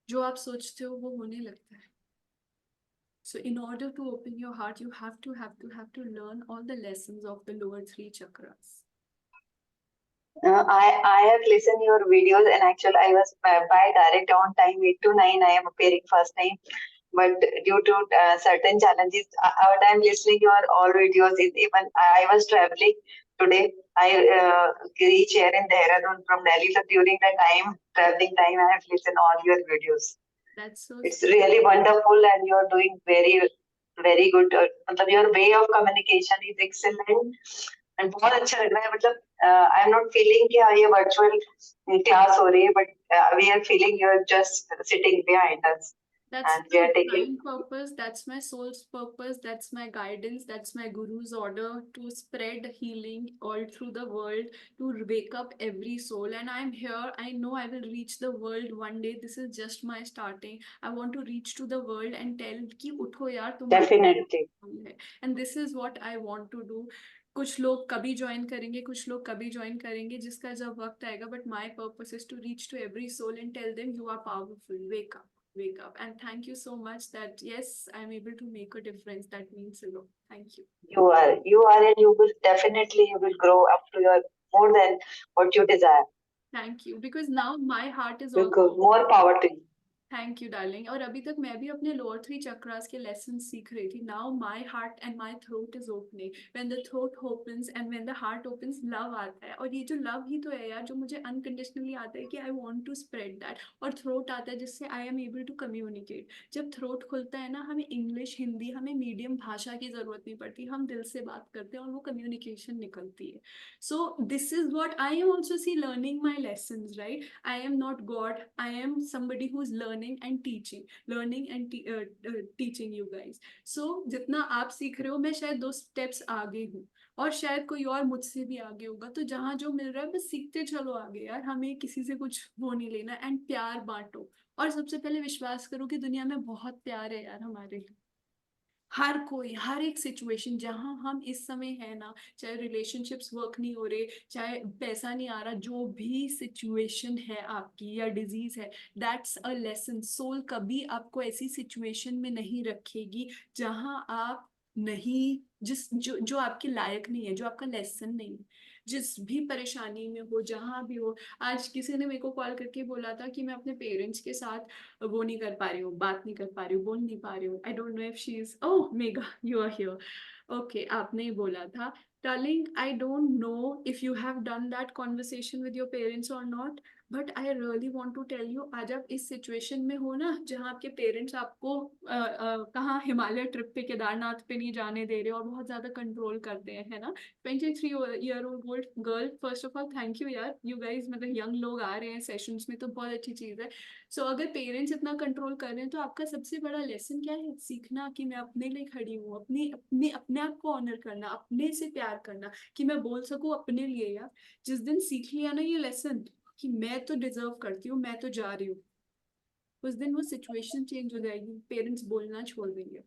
जो आप सोचते हो वो होने लगता है. So in order to open your heart, you have to learn all the lessons of the lower 3 chakras. I have listened your videos, and actually I was by direct on time 8 to 9 I am appearing first time, but due to certain challenges, what I am listening your all videos is, even I was traveling today. I reach here in Dehradun from Delhi, so during the traveling time I have listened all your videos. That's so It's really wonderful, and you are doing very good. मतलब your way of communication is excellent. And बहुत अच्छा लग रहा है, मतलब आई एम नॉट फीलिंग कि हाँ ये वर्चुअल क्लास हो रही है, but we are feeling you are just sitting behind us. That's And we my are taking. divine purpose, that's my soul's purpose, that's my guidance, that's my guru's order to spread healing all through the world, to wake up every soul. And I'm here, I know I will reach the world one day. This is just my starting. I want to reach to the world and tell कि उठो यार, तुम्हारा Definitely. काम है. And this is what I want to do. कुछ लोग कभी ज्वाइन करेंगे, कुछ लोग कभी ज्वाइन करेंगे, जिसका जब वक्त आएगा, but my purpose is to reach to every soul and tell them you are powerful, wake up. And thank you so much that yes, I'm able to make a difference. That means a lot. Thank you. You are, and you will definitely, you will grow up to your more than what you desire. Thank you, because now my heart is You also go, more power to you. Thank you darling. और अभी तक मैं भी अपने लोअर 3 चक्रास के लेसन सीख रही थी। Now my heart and my throat is opening. When the throat opens and when the heart opens, love आता है। और ये जो लव ही तो है यार जो मुझे अनकंडीशनली आता है कि I want to spread that. और थ्रोट आता है जिससे I am able to communicate. जब थ्रोट खुलता है ना, हमें इंग्लिश, हिंदी, हमें मीडियम भाषा की जरूरत नहीं पड़ती। हम दिल से बात करते हैं और वो कम्युनिकेशन निकलती है। So this is what I am also learning my lessons, right? I am not God. I am somebody who's learning and teaching you guys. So जितना आप सीख रहे हो, मैं शायद 2 steps आगे हूँ और शायद कोई और मुझसे भी आगे होगा। तो जहाँ जो मिल रहा है बस सीखते चलो आगे यार। हमें किसी से कुछ वो नहीं लेना। एंड प्यार बांटो। और सबसे पहले विश्वास करो कि दुनिया में बहुत प्यार है यार हमारे। हर कोई, हर एक सिचुएशन जहां हम इस समय है ना, चाहे रिलेशनशिप्स वर्क नहीं हो रहे, चाहे पैसा नहीं आ रहा, जो भी सिचुएशन है आपकी या डिजीज है, दैट्स अ लेसन। सोल कभी आपको ऐसी सिचुएशन में नहीं रखेगी जहां आप नहीं, जो आपके लायक नहीं है, जो आपका लेसन नहीं है। जिस भी परेशानी में हो, जहां भी हो। आज किसी ने मेरे को कॉल करके बोला था कि मैं अपने पेरेंट्स के साथ वो नहीं कर पा रही हूँ, बात नहीं कर पा रही हूँ, बोल नहीं पा रही हूँ। I don't know if she is, oh Megha you are here. Okay, आपने ही बोला था। Darling, I don't know if you have done that conversation with your parents और not, but I really want to tell you, आज आप इस सिचुएशन में हो ना जहाँ आपके पेरेंट्स आपको कहाँ हिमालय ट्रिप पे, केदारनाथ पे नहीं जाने दे रहे और बहुत ज्यादा कंट्रोल करते हैं, है ना। 23-year-old girl, first of all thank you यार, यू गाइज मतलब यंग लोग आ रहे हैं सेशंस में तो बहुत अच्छी चीज है। सो अगर पेरेंट्स इतना कंट्रोल कर रहे हैं तो आपका सबसे बड़ा लेसन क्या है? सीखना कि मैं अपने लिए खड़ी हूँ, अपने आप को ऑनर करना, अपने से प्यार करना, कि मैं बोल सकूँ अपने लिए। यार जिस दिन सीख लिया ना ये लेसन कि मैं तो डिजर्व करती हूँ, मैं तो जा रही हूँ, उस दिन वो सिचुएशन चेंज हो जाएगी, पेरेंट्स बोलना छोड़ देंगे।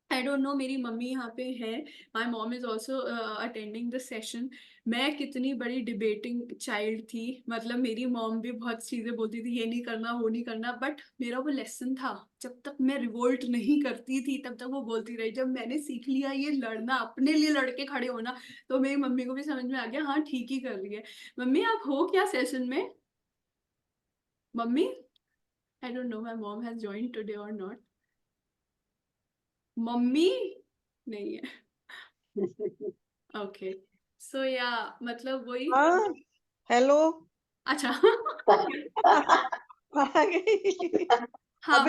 आई डोंट नो, मेरी मम्मी यहाँ पे है, my mom is also attending the session. मैं कितनी बड़ी डिबेटिंग चाइल्ड थी, मतलब मेरी मॉम भी बहुत चीजें बोलती थी, ये नहीं करना वो नहीं करना, बट मेरा वो लेसन था। जब तक मैं रिवोल्ट नहीं करती थी तब तक वो बोलती रही। जब मैंने सीख लिया ये लड़ना, अपने लिए लड़के खड़े होना, तो मेरी मम्मी को भी समझ में आ गया हाँ ठीक ही कर रही है। मम्मी आप हो क्या सेशन में? Mummy, I don't know my mom has joined today और नॉट। मम्मी नहीं है। ओके, सो या मतलब वही। हाँ, हेलो। अच्छा। आ गई। हाँ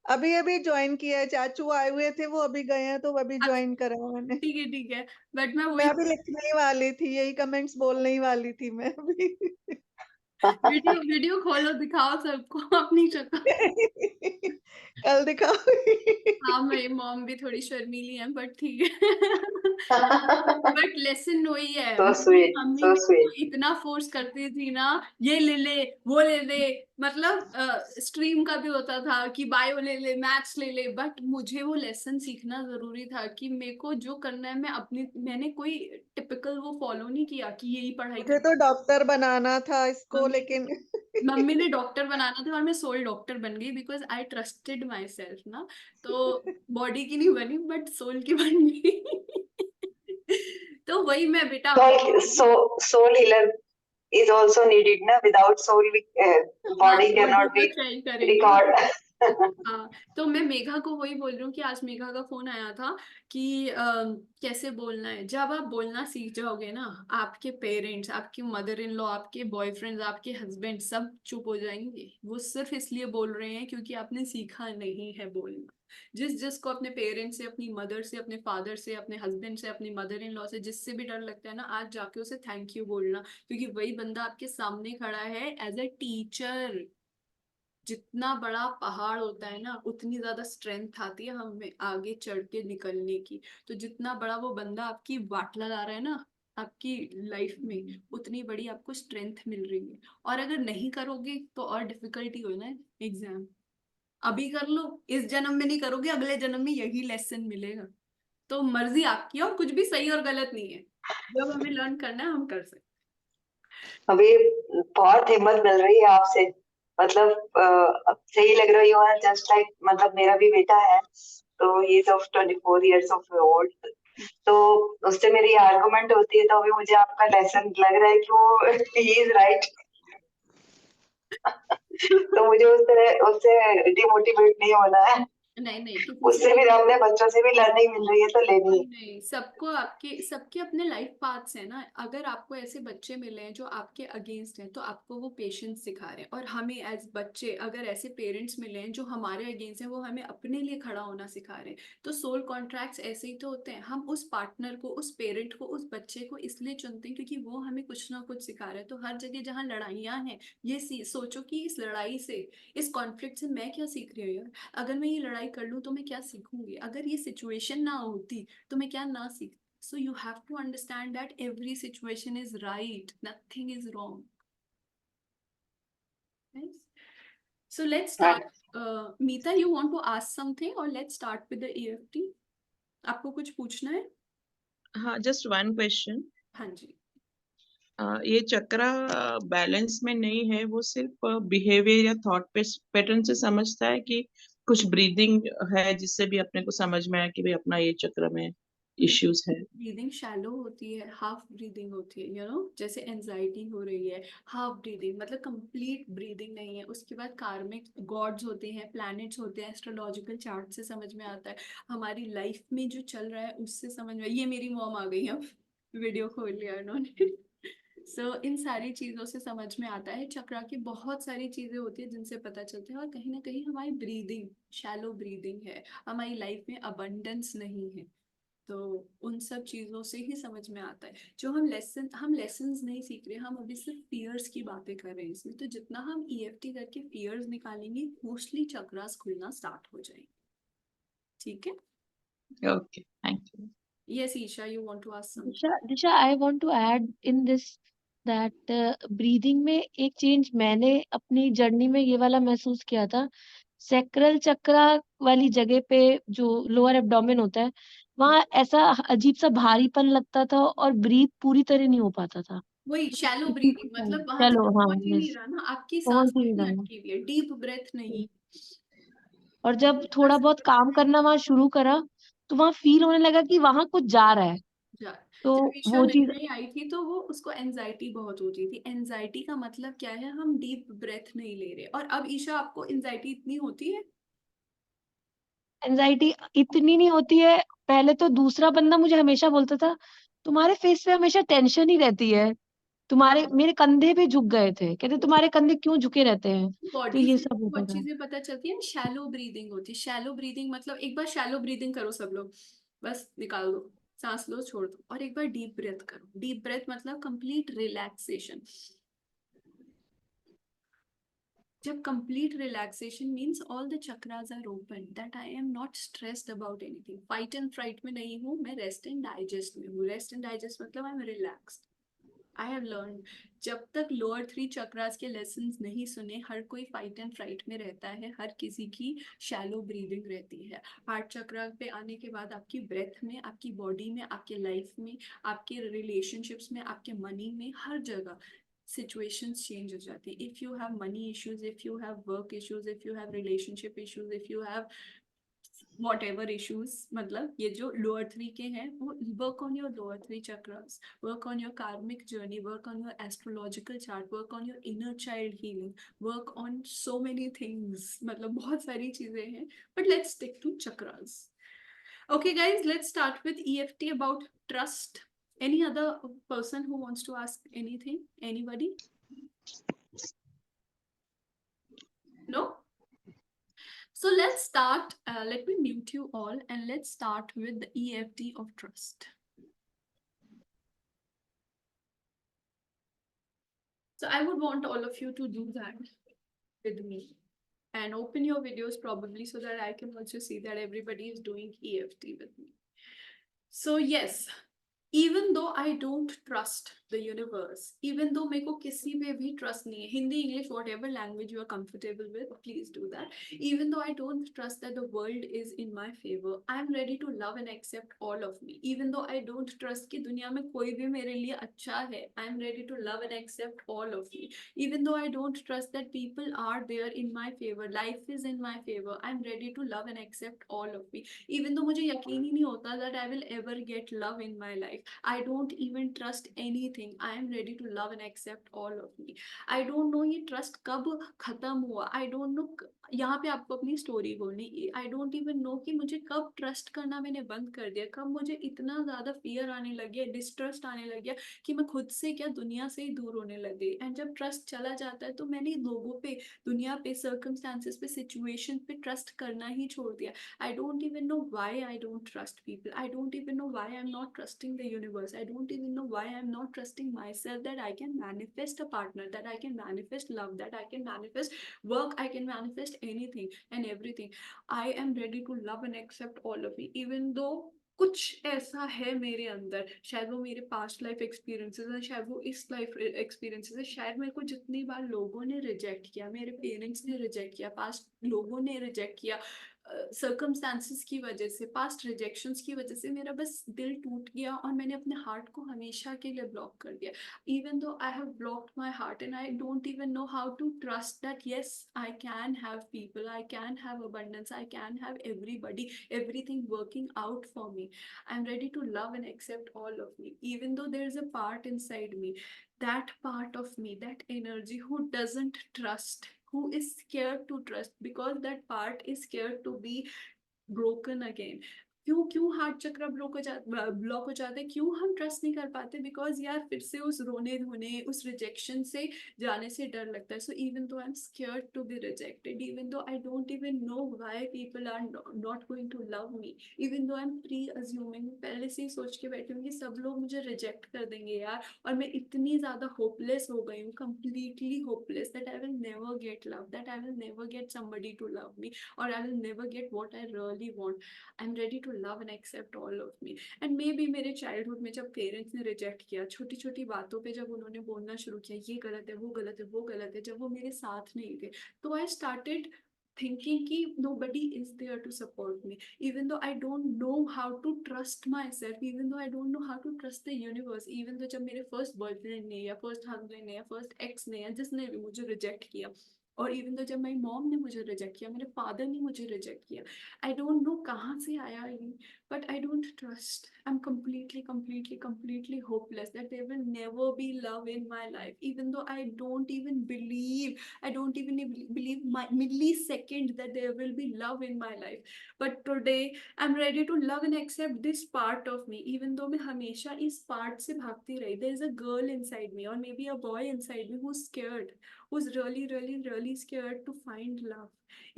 अभी अभी ज्वाइन किया है, चाचू आए हुए थे, वो अभी गए हैं तो अभी अच्छा, ज्वाइन करा मैंने। ठीक है, बट मैं मैं वही अभी लिखने ही वाली थी, यही कमेंट्स बोलने ही वाली थी मैं अभी। वीडियो खोलो, दिखाओ सबको अपनी शक्ल। कल दिखाओ। हाँ मेरी मॉम भी थोड़ी शर्मीली है बट ठीक है। बट लेसन वही है, So मेरी sweet, मम्मी so मेरे को sweet. इतना फोर्स करती थी ना, ये ले ले वो ले ले, मतलब स्ट्रीम का भी होता था कि बायो ले ले, मैथ्स ले ले, बट मुझे वो लेसन सीखना जरूरी था कि मेरे को जो करना है, मैंने कोई टिपिकल वो फॉलो नहीं किया कि यही पढ़ाई मुझे तो डॉक्टर बनाना था इसको, मम्मी लेकिन मम्मी ने डॉक्टर बनाना था और मैं सोल डॉक्टर बन गई because I trusted my self ना। तो बॉडी की नहीं बनी बट सोल की बन गई। तो वही मैं बेटा। Soul healer is also needed, na? Without soul, हाँ body बॉडी cannot तो be ट्राई करेगी। record. हाँ, तो मैं मेघा को वही बोल रही हूँ कि आज मेघा का फोन आया था कि कैसे बोलना है। जब आप बोलना सीख जाओगे ना, आपके पेरेंट्स, आपकी मदर इन लॉ, आपके बॉयफ्रेंड्स, आपके हस्बैंड सब चुप हो जाएंगे। वो सिर्फ इसलिए बोल रहे हैं क्योंकि आपने सीखा नहीं है बोलना। जिसको अपने पेरेंट्स से, अपनी मदर से, अपने फादर से, अपने हस्बैंड से, अपनी मदर इन लॉ से, जिससे भी डर लगता है ना, आज जाके उसे थैंक यू बोलना, क्योंकि वही बंदा आपके सामने खड़ा है एज ए टीचर। जितना बड़ा पहाड़ होता है ना, उतनी ज्यादा स्ट्रेंथ आती है हमें आगे चढ़ के निकलने की। तो जितना बड़ा वो बंदा आपकी वाट लगा रहा है ना आपकी लाइफ में, उतनी बड़ी आपको स्ट्रेंथ मिल रही है। और अगर नहीं करोगे तो और डिफिकल्टी हो ना एग्जाम। अभी कर लो, इस जन्म में नहीं करोगे अगले जन्म में यही लेसन मिलेगा। तो मर्जी आपकी है और कुछ भी सही और गलत नहीं है। जब हमें लर्न करना है हम कर सकते अभी बहुत हिम्मत मिल रही है आपसे, मतलब अब सही लग रहा है। यू आर जस्ट लाइक, मतलब मेरा भी बेटा है, तो he is of 24 years of old, तो उससे मेरी आर्गुमेंट होती है, तो अभी मुझे आपका लेसन लग रहा है कि वो ही इज राइट। तो मुझे उससे डिमोटिवेट नहीं होना है। नहीं नहीं, किसी उससे भी अपने बच्चों से भी लर्निंग मिल रही है तो लेनी है। नहीं, सबको सबके अपने लाइफ पाथ्स हैं ना। अगर आपको ऐसे बच्चे मिले हैं जो आपके अगेंस्ट हैं, तो आपको वो पेशेंस सिखा रहे हैं। और हमें एज बच्चे अगर ऐसे पेरेंट्स मिले हैं जो हमारे अगेंस्ट हैं, वो हमें अपने लिए खड़ा होना सिखा रहे हैं। तो सोल कॉन्ट्रैक्ट्स ऐसे ही तो होते हैं। हम उस पार्टनर को, उस पेरेंट को, उस बच्चे को इसलिए चुनते हैं क्योंकि वो हमें कुछ ना कुछ सिखा रहे हैं। तो हर जगह जहाँ लड़ाइयाँ हैं, ये सोचो कि इस लड़ाई से, इस कॉन्फ्लिक्ट से मैं क्या सीख रही हूँ यार। अगर मैं ये लड़ाई कर लूँ तो मैं क्या सीखूंगी, अगर ये सिचुएशन ना होती तो मैं क्या ना सीख। So you have to understand that every situation is right, nothing is wrong. Yes. So let's start. Meeta, you want to ask something or let's start with the EFT? आपको कुछ पूछना है? हाँ, just one question. हाँ जी। ये चक्रा बैलेंस में नहीं है, वो सिर्फ बिहेवियर या थॉट पैटर्न से समझता है कि कुछ ब्रीदिंग है जिससे भी अपने को समझ में आया कि भाई अपना ये चक्र में इश्यूज है? ब्रीदिंग शैलो होती है, हाफ ब्रीदिंग होती है, यू नो, जैसे एंजाइटी हो रही है, हाफ ब्रीदिंग मतलब कंप्लीट ब्रीदिंग नहीं है। उसके बाद कार्मिक गॉड्स होते हैं, प्लैनेट्स होते हैं, एस्ट्रोलॉजिकल चार्ट से समझ में आता है, हमारी लाइफ में जो चल रहा है उससे समझ में। ये मेरी मॉम आ गई, अब वीडियो खोल लिया उन्होंने। सो इन सारी चीज़ों से समझ में आता है। चक्रा की बहुत सारी चीज़ें होती है जिनसे पता चलता है। और कहीं ना कहीं हमारी ब्रीदिंग शैलो ब्रीदिंग है, हमारी लाइफ में अबंडेंस नहीं है। तो उन सब चीज़ों से ही समझ में आता है। जो हम लेसन्स नहीं सीख रहे, हम अभी सिर्फ फियर्स की बातें कर रहे हैं इसमें। तो जितना हम EFT करके फियर्स निकालेंगे, मोस्टली चक्रास खुलना स्टार्ट हो जाएंगे। ठीक है? Okay, thank you. Yes, Isha, you want to ask something? Disha, I want to add in this that breathing में एक चेंज मैंने अपनी जर्नी में ये वाला महसूस किया था। सैक्रल चक्रा वाली जगह पे जो लोअर एब्डोमेन होता है, वहाँ ऐसा अजीब सा भारीपन लगता था और ब्रीथ पूरी तरह नहीं हो पाता था। वही शैलो इसी ब्रीदिंग, के मतलब कारण वहां तक चलो हाँ पहुंच ही नहीं यस रहा ना, आपकी पहुंच सांस ही नहीं कितनी रहा। अटकी हुई है, डीप ब्रेथ नहीं। और जब थोड़ा बहुत काम करना वहां शुरू करा, तो वहां फील होने लगा कि वहां कुछ जा रहा है। जा तो जब ईशा वो नई चीज नई आई थी तो वो उसको एंजाइटी बहुत होती थी। एंजाइटी का मतलब क्या है, हम डीप ब्रेथ नहीं ले रहे। और अब ईशा आपको एंजाइटी इतनी होती है? एंजाइटी इतनी नहीं होती है। पहले तो दूसरा बंदा मुझे हमेशा बोलता था, तुम्हारे फेस पे हमेशा टेंशन ही रहती है, तुम्हारे मेरे कंधे भी झुक गए थे, कहते तुम्हारे कंधे क्यों झुके रहते हैं। तो बॉडी ये से सब होता बहुत था। चीजें पता चलती है। शैलो ब्रीदिंग होती है। शैलो ब्रीदिंग मतलब एक बार शैलो ब्रीदिंग करो सब लोग, बस निकाल दो, सांस लो, छोड़ दो, और एक बार डीप ब्रेथ करो। डीप ब्रेथ मतलब कंप्लीट रिलैक्सेशन। जब complete relaxation means all the chakras are open, that I am not stressed about anything. Fight and fright में नहीं हूँ मैं, रेस्ट एंड डाइजेस्ट में हूँ। रेस्ट एंड डाइजेस्ट मतलब I am relaxed. I have learn, जब तक लोअर 3 चक्रास के लेसन्स नहीं सुने, हर कोई फाइट एंड फ्राइट में रहता है, हर किसी की शैलो ब्रीदिंग रहती है। हार्ट चक्रा पे आने के बाद आपकी ब्रेथ में, आपकी बॉडी में, आपके लाइफ में, आपके रिलेशनशिप्स में, आपके मनी में, हर जगह situations चेंज हो जाती है। If you have money issues, if you have work issues, if you have relationship issues, if you have whatever issues, मतलब ये जो लोअर 3 के हैं, वो work on your lower 3 chakras, work on your karmic journey, work on your astrological chart, work on your inner child healing, work on so many things. मतलब बहुत सारी चीजें हैं, but let's stick to chakras. Okay guys, let's start with EFT about trust. Any other person who wants to ask anything? Anybody? No? So let's start. Let me mute you all and let's start with the EFT of trust. So I would want all of you to do that with me and open your videos probably so that I can also see that everybody is doing EFT with me. So yes, even though I don't trust the universe, even though मेरे को किसी पे भी trust नहीं है, Hindi, English, whatever language you are comfortable with, please do that. Even though I don't trust that the world is in my favor, I am ready to love and accept all of me. Even though I don't trust कि दुनिया में कोई भी मेरे लिए अच्छा है, I am ready to love and accept all of me. Even though I don't trust that people are there in my favor, life is in my favor, I am ready to love and accept all of me. Even though मुझे यकीन ही नहीं होता that I will ever get love in my life, I don't even trust anything. everything. I am ready to love and accept all of me. I don't know ये trust कब खत्म हुआ. I don't know. यहाँ पे आपको अपनी स्टोरी बोलनी. I don't even know कि मुझे कब ट्रस्ट करना मैंने बंद कर दिया, कब मुझे इतना ज्यादा फियर आने लग गया, डिस्ट्रस्ट आने लग गया कि मैं खुद से क्या दुनिया से ही दूर होने लग गई. एंड जब ट्रस्ट चला जाता है तो मैंने लोगों पे, दुनिया पे, सर्कमस्टांसेस पे, सिचुएशन पे ट्रस्ट करना ही छोड़ दिया. I don't even know why I don't trust people. I don't even know why I'm not trusting the universe. I don't even know why I'm not trusting myself that I can manifest a partner, that I can manifest love, that I can manifest work, I can manifest anything and everything. I am ready to love and accept all of me, even though कुछ ऐसा है मेरे अंदर, शायद वो मेरे पास्ट लाइफ एक्सपीरियंसेस है, शायद वो इस लाइफ एक्सपीरियंसेस है, शायद मेरे को जितनी बार लोगों ने रिजेक्ट किया, मेरे पेरेंट्स ने रिजेक्ट किया, पास्ट लोगों ने रिजेक्ट किया, सर्कमस्टांसेस की वजह से, पास्ट रिजेक्शंस की वजह से मेरा बस दिल टूट गया और मैंने अपने हार्ट को हमेशा के लिए ब्लॉक कर दिया. Even though I have blocked my heart and I don't even know how to trust that yes, I can have people, I can have abundance, I can have everybody, everything working out for me. I'm ready to love and accept all of me, even though there's a part inside me, that part of me, that energy who doesn't trust, who is scared to trust, because that part is scared to be broken again. क्यों क्यों हार्ट चक्र ब्लॉक हो जाते हैं, क्यों हम ट्रस्ट नहीं कर पाते? बिकॉज यार फिर से उस रोने धोने, उस रिजेक्शन से जाने से डर लगता है. So even though I am scared to be rejected, even though I don't even know why people are not going to love me, even though I M pre assuming, पहले से ही सोच के बैठी हूँ कि सब लोग मुझे रिजेक्ट कर देंगे यार, और मैं इतनी ज्यादा होपलेस हो गई हूँ, completely hopeless, that I will never get love, that I will never get somebody to love me, or I will never get what I really want. I'm ready to love and accept all of me. And maybe मेरे childhood में जब पेरेंट्स ने रिजेक्ट किया, छोटी छोटी बातों पे जब उन्होंने बोलना शुरू किया ये गलत है, वो गलत है, वो गलत है, जब वो मेरे साथ नहीं थे, तो आई स्टार्टेड thinking कि nobody is there to support me, even though I don't know how to trust myself, even though I don't know how to trust the universe, even though जब मेरे फर्स्ट बॉयफ्रेंड ने या फर्स्ट हस्बैंड ने या फर्स्ट एक्स ने या जिसने भी मुझे रिजेक्ट किया, और इवन तो जब मेरी मॉम ने मुझे रिजेक्ट किया, मेरे फादर ने मुझे रिजेक्ट किया, आई डोंट नो कहाँ से आया ये, but I don't trust. I'm completely hopeless that there will never be love in my life, even though I don't even believe my millisecond that there will be love in my life. But today I'm ready to love and accept this part of me, even though मैं हमेशा इस part से भागती रही. There is a girl inside me or maybe a boy inside me who's scared, who's really scared to find love.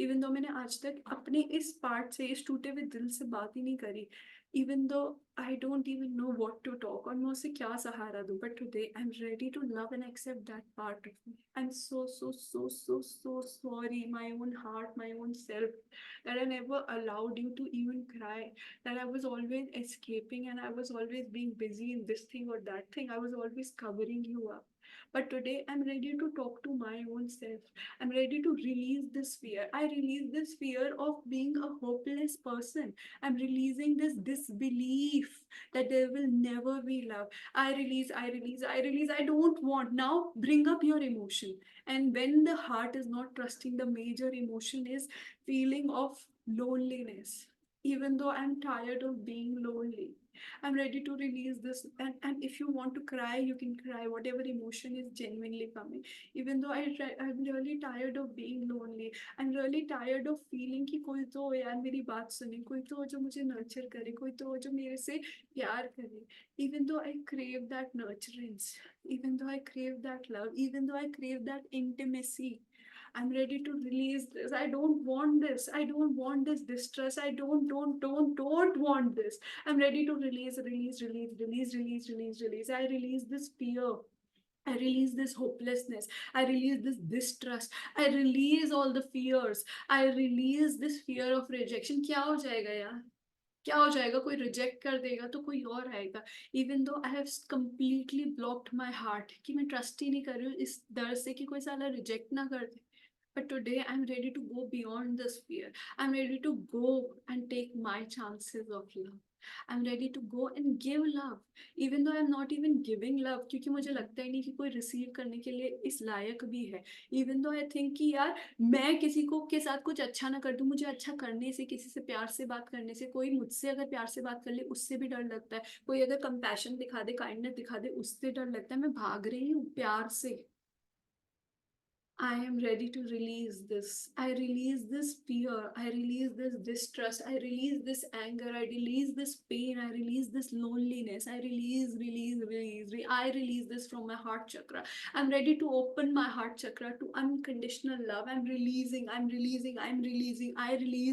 Even though मैंने आज तक अपने इस पार्ट से, इस टूटे हुए दिल से बात ही नहीं करी, even though I don't even know what to talk, और मैं उसे क्या सहारा दूँ, but today I'm ready to love and accept that part of me. I'm so sorry, my own heart, my own self, that I never allowed you to even cry, that I was always escaping and I was always being busy in this thing or that thing, I was always covering you up. But today I'm ready to talk to my own self. I'm ready to release this fear. I release this fear of being a hopeless person. I'm releasing this disbelief that there will never be love. I release. I don't want. Now bring up your emotion. And when the heart is not trusting, the major emotion is feeling of loneliness. Even though I'm tired of being lonely, I'm ready to release this. And if you want to cry, you can cry, whatever emotion is genuinely coming. Even though I'm really tired of being lonely. I'm really tired of feeling कि कोई तो हो यार मेरी बात सुने, कोई तो हो जो मुझे nurture करे, कोई तो हो जो मेरे से प्यार करे. Even though I crave that nurturance, even though I crave that love, even though I crave that intimacy, I'm ready to release this. I don't want this. I don't want this distress. I don't want this. I'm ready to release. I release this fear. I release this hopelessness. I release this distrust. I release all the fears. I release this fear of rejection. क्या हो जाएगा यार? क्या हो जाएगा? कोई रिजेक्ट कर देगा तो कोई और आएगा. Even though I have completely blocked my heart कि मैं ट्रस्ट ही नहीं कर रही हूँ इस डर से कि कोई साला रिजेक्ट ना कर दे. But today I'm ready to go beyond this fear. I'm ready to go and take my chances of love. I'm ready to go and give love, even though I'm not even giving love, क्योंकि मुझे लगता ही नहीं कि कोई रिसीव करने के लिए इस लायक भी है. Even though I think कि यार मैं किसी को के साथ कुछ अच्छा ना कर दूं, मुझे अच्छा करने से, किसी से प्यार से बात करने से, कोई मुझसे अगर प्यार से बात कर ले उससे भी डर लगता है, कोई अगर कंपैशन दिखा दे, काइंडनेस दिखा दे, उससे डर लगता है. मैं भाग रही हूँ प्यार से. I am ready to release this. I release this fear. I release this distrust. I release this anger. I release this pain. I release this loneliness. I release. I release this from my heart chakra. I'm ready to open my heart chakra to unconditional love. I'm releasing. I release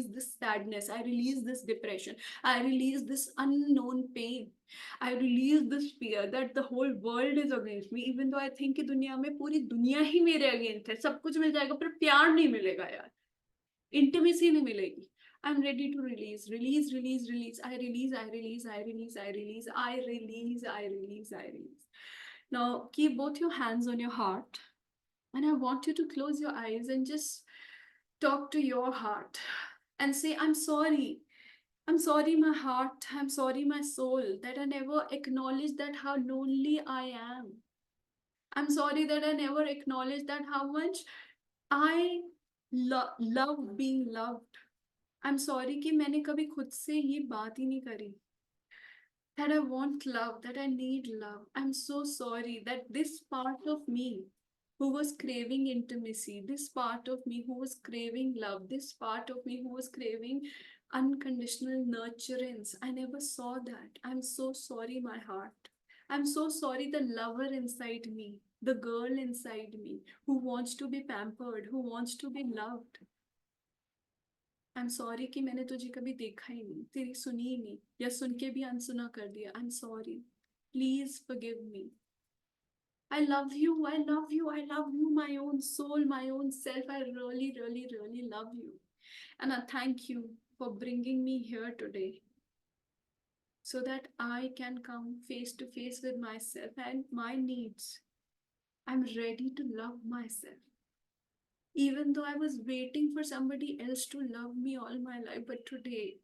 this sadness. I release this depression. I release this unknown pain. I release this fear that the whole world is against me, even though I think कि दुनिया में पूरी दुनिया ही मेरे अगेंस्ट है. सब कुछ मिल जाएगा पर प्यार नहीं मिलेगा यार, इंटीमेसी नहीं मिलेगी. I'm ready to release. I release. Now keep both your hands on your heart, and I want you to close your eyes and just talk to your heart and say, I'm sorry. I'm sorry, my heart. I'm sorry, my soul, that I never acknowledged that how lonely I am. I'm sorry that I never acknowledged that how much I love being loved. I'm sorry कि मैंने कभी खुद से ये बात ही नहीं करी. That I want love, that I need love. I'm so sorry that this part of me who was craving intimacy, this part of me who was craving love, this part of me who was craving unconditional nurturance, I never saw that. I'm so sorry, my heart. I'm so sorry, the lover inside me, the girl inside me who wants to be pampered, who wants to be loved. I'm sorry कि मैंने तुझे कभी देखा ही नहीं, तेरी सुनी ही नहीं, या सुन के भी अनसुना कर दिया. I'm sorry. Please forgive me. I love you, my own soul, my own self. I really love you. And I thank you for bringing me here today so that I can come face to face with myself and my needs. I'm ready to love myself. Even though I was waiting for somebody else to love me all my life, but today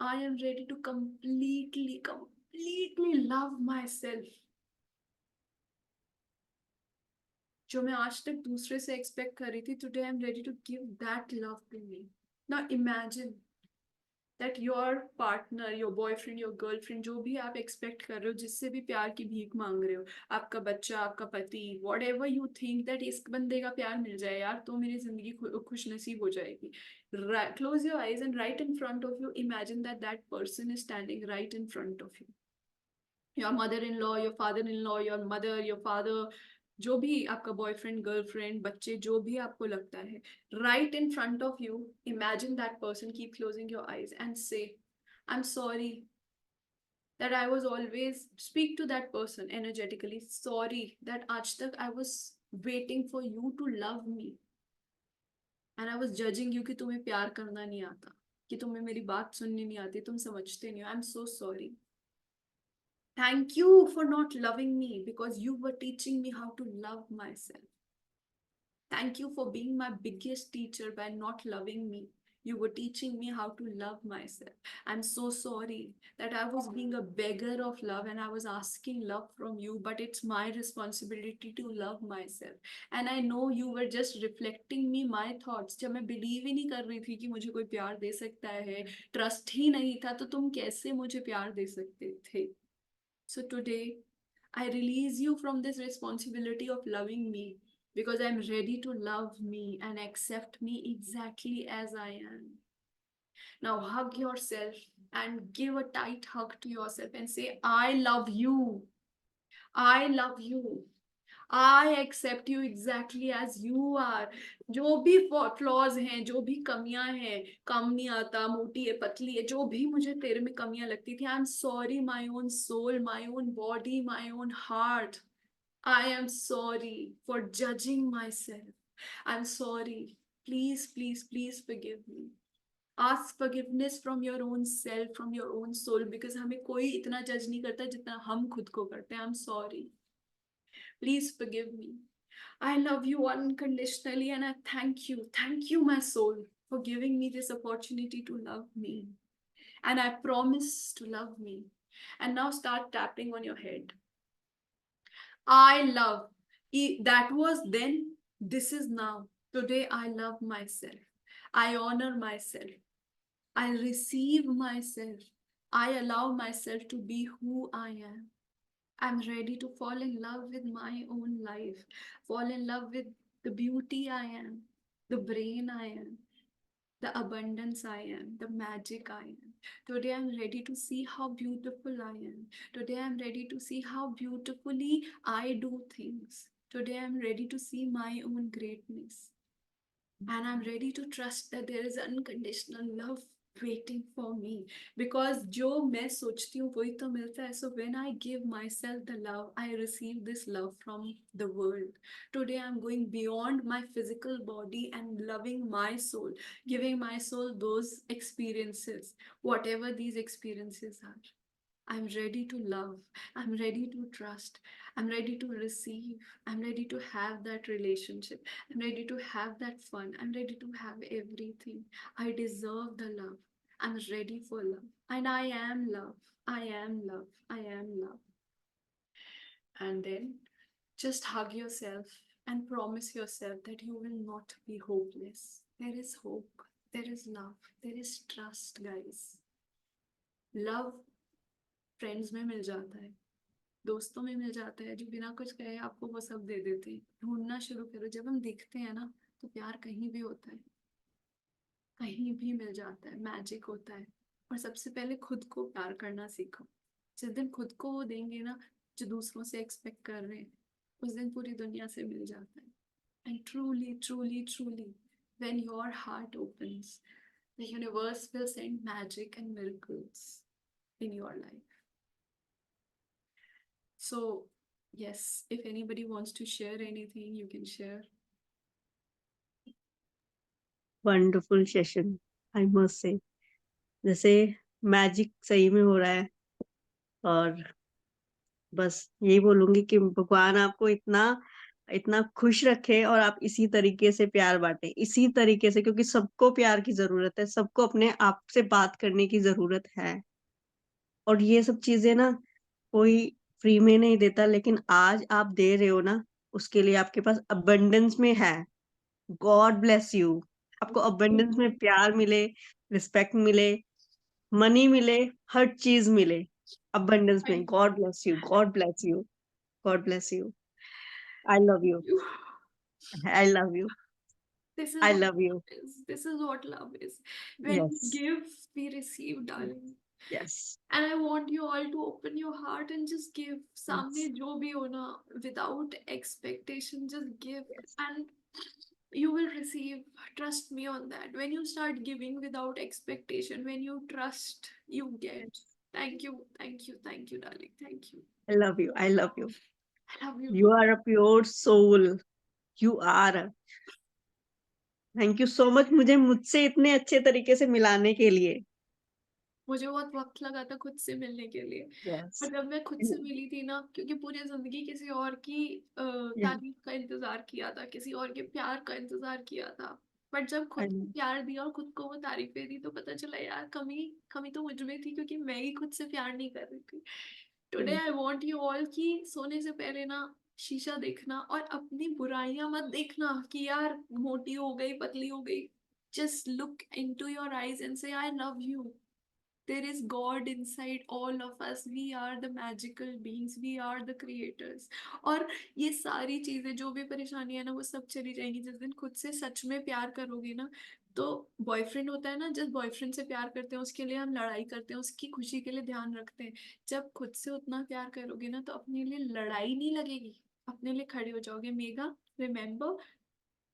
I am ready to completely love myself. जो मैं आज तक दूसरे से एक्सपेक्ट कर रही थी, today I'm ready to give that love to me. Now imagine that your partner, your boyfriend, your girlfriend, जो भी आप एक्सपेक्ट कर रहे हो, जिससे भी प्यार की भीख मांग रहे हो, आपका बच्चा, आपका पति, whatever you think that इस बंदे का प्यार मिल जाए यार तो मेरी जिंदगी खुश नसीब हो जाएगी. Close your eyes and right in front of you, imagine that that person is standing right in front of you. Your mother-in-law, your father-in-law, your mother, your father, जो भी आपका बॉयफ्रेंड, गर्लफ्रेंड, बच्चे, जो भी आपको लगता है, right in front of you, imagine that person. Keep closing your eyes and say, I'm sorry that I was always, speak to that person energetically, sorry that आज तक I was waiting for you to love me and I was judging you कि तुम्हें प्यार करना नहीं आता, कि तुम्हें मेरी बात सुननी नहीं आती, तुम समझते नहीं हो. I'm so sorry. Thank you for not loving me because you were teaching me how to love myself. Thank you for being my biggest teacher by not loving me. You were teaching me how to love myself. I'm so sorry that I was being a beggar of love and I was asking love from you, but it's my responsibility to love myself. And I know you were just reflecting me my thoughts. जब मैं believe ही नहीं कर रही थी कि मुझे कोई प्यार दे सकता है, trust ही नहीं था, तो तुम कैसे मुझे प्यार दे सकते थे? So today, I release you from this responsibility of loving me because I'm ready to love me and accept me exactly as I am. Now hug yourself and give a tight hug to yourself and say, I love you. I love you. I accept you exactly as you are. जो भी flaws हैं, जो भी कमियां हैं, काम नहीं आता, मोटी है, पतली है, जो भी मुझे तेरे में कमियां लगती थी, I'm sorry, my own soul, my own body, my own heart. I am sorry for judging myself. I'm sorry. Please forgive me. Ask forgiveness from your own self, from your own soul, because हमें कोई इतना जज नहीं करता जितना हम खुद को करते हैं. I'm sorry. Please forgive me. I love you unconditionally and I thank you, my soul, for giving me this opportunity to love me. and I promise to love me. And now start tapping on your head. I love. That was then, this is now. Today I love myself. I honor myself. I receive myself. I allow myself to be who I am. I'm ready to fall in love with my own life, fall in love with the beauty I am, the brain I am, the abundance I am, the magic I am. Today I'm ready to see how beautiful I am. Today I'm ready to see how beautifully I do things. Today I'm ready to see my own greatness. And I'm ready to trust that there is unconditional love waiting for me, because जो मैं सोचती हूँ वही तो मिलता है. So when I give myself the love, I receive this love from the world. Today I'm going beyond my physical body and loving my soul, giving my soul those experiences, whatever these experiences are. I'm ready to love. I'm ready to trust. I'm ready to receive. I'm ready to have that relationship. I'm ready to have that fun. I'm ready to have everything. I deserve the love. I'm ready for love. And I am love. I am love. I am love. And then just hug yourself and promise yourself that you will not be hopeless. There is hope. There is love. There is trust, guys. Love friends में मिल जाता है, दोस्तों में मिल जाता है, जो बिना कुछ कहे आपको वो सब दे देते हैं. ढूंढना शुरू करो. जब हम दिखते हैं ना, तो प्यार कहीं भी होता है, कहीं भी मिल जाता है, मैजिक होता है. और सबसे पहले खुद को प्यार करना सीखो. जिस दिन खुद को वो देंगे ना जो दूसरों से एक्सपेक्ट कर रहे हैं, उस दिन पूरी दुनिया से मिल जाता है. And truly truly truly when your heart opens, the universe will send magic and miracles in your life. So, yes, if anybody wants to share anything, you can share. Wonderful session, I must say. जैसे मैजिक सही में हो रहा है. और बस यही बोलूंगी कि भगवान आपको इतना इतना खुश रखे और आप इसी तरीके से प्यार बांटे, इसी तरीके से, क्योंकि सबको प्यार की जरूरत है, सबको अपने आप से बात करने की जरूरत है. और ये सब चीजें ना कोई फ्री में नहीं देता, लेकिन आज आप दे रहे हो ना, उसके लिए आपके पास अबंडेंस में है. God bless you. आपको अबंडेंस में प्यार मिले, रिस्पेक्ट मिले, मनी मिले, हर चीज मिले अबंडेंस में. God bless you. God bless you. God bless you. I love you. I love you. This is I what love you. love is. This is what love is. When Yes. we give, we receive, darling. Yes. And I want you all to open your heart and just give. सामने Yes. जो भी हो ना, without expectation, just give. Yes. And you will receive. Trust me on that. When you start giving without expectation, when you trust, you get. Thank you, thank you, thank you, darling. Thank you. I love you. I love you. I love you. You are a pure soul. You are. Thank you so much मुझे मुझसे इतने अच्छे तरीके से मिलाने के लिए. मुझे बहुत वक्त लगा था खुद से मिलने के लिए. Yes. और जब मैं खुद से मिली थी ना, क्योंकि पूरी जिंदगी किसी और की तारीफ का इंतजार किया था, किसी और के प्यार का इंतजार किया था. बट जब खुद को प्यार दिया और खुद को वो तारीफें दी, तो पता चला यार कमी तो मुझ में थी, क्योंकि मैं ही खुद से प्यार नहीं कर रही थी. Today I want you all कि सोने से पहले ना शीशा देखना और अपनी बुराइयां मत देखना कि यार मोटी हो गई, पतली हो गई. Just look into your eyes and say I love you. There is God inside all of us. We are the magical beings. We are the creators. और ये सारी चीजें, जो भी परेशानी है ना, वो सब चली जाएंगी जिस दिन खुद से सच में प्यार करोगे ना. तो बॉयफ्रेंड होता है ना, जिस बॉयफ्रेंड से प्यार करते हैं उसके लिए हम लड़ाई करते हैं, उसकी खुशी के लिए ध्यान रखते हैं. जब खुद से उतना प्यार करोगे ना, तो अपने लिए लड़ाई नहीं लगेगी, अपने लिए खड़े हो जाओगे. Mega, remember,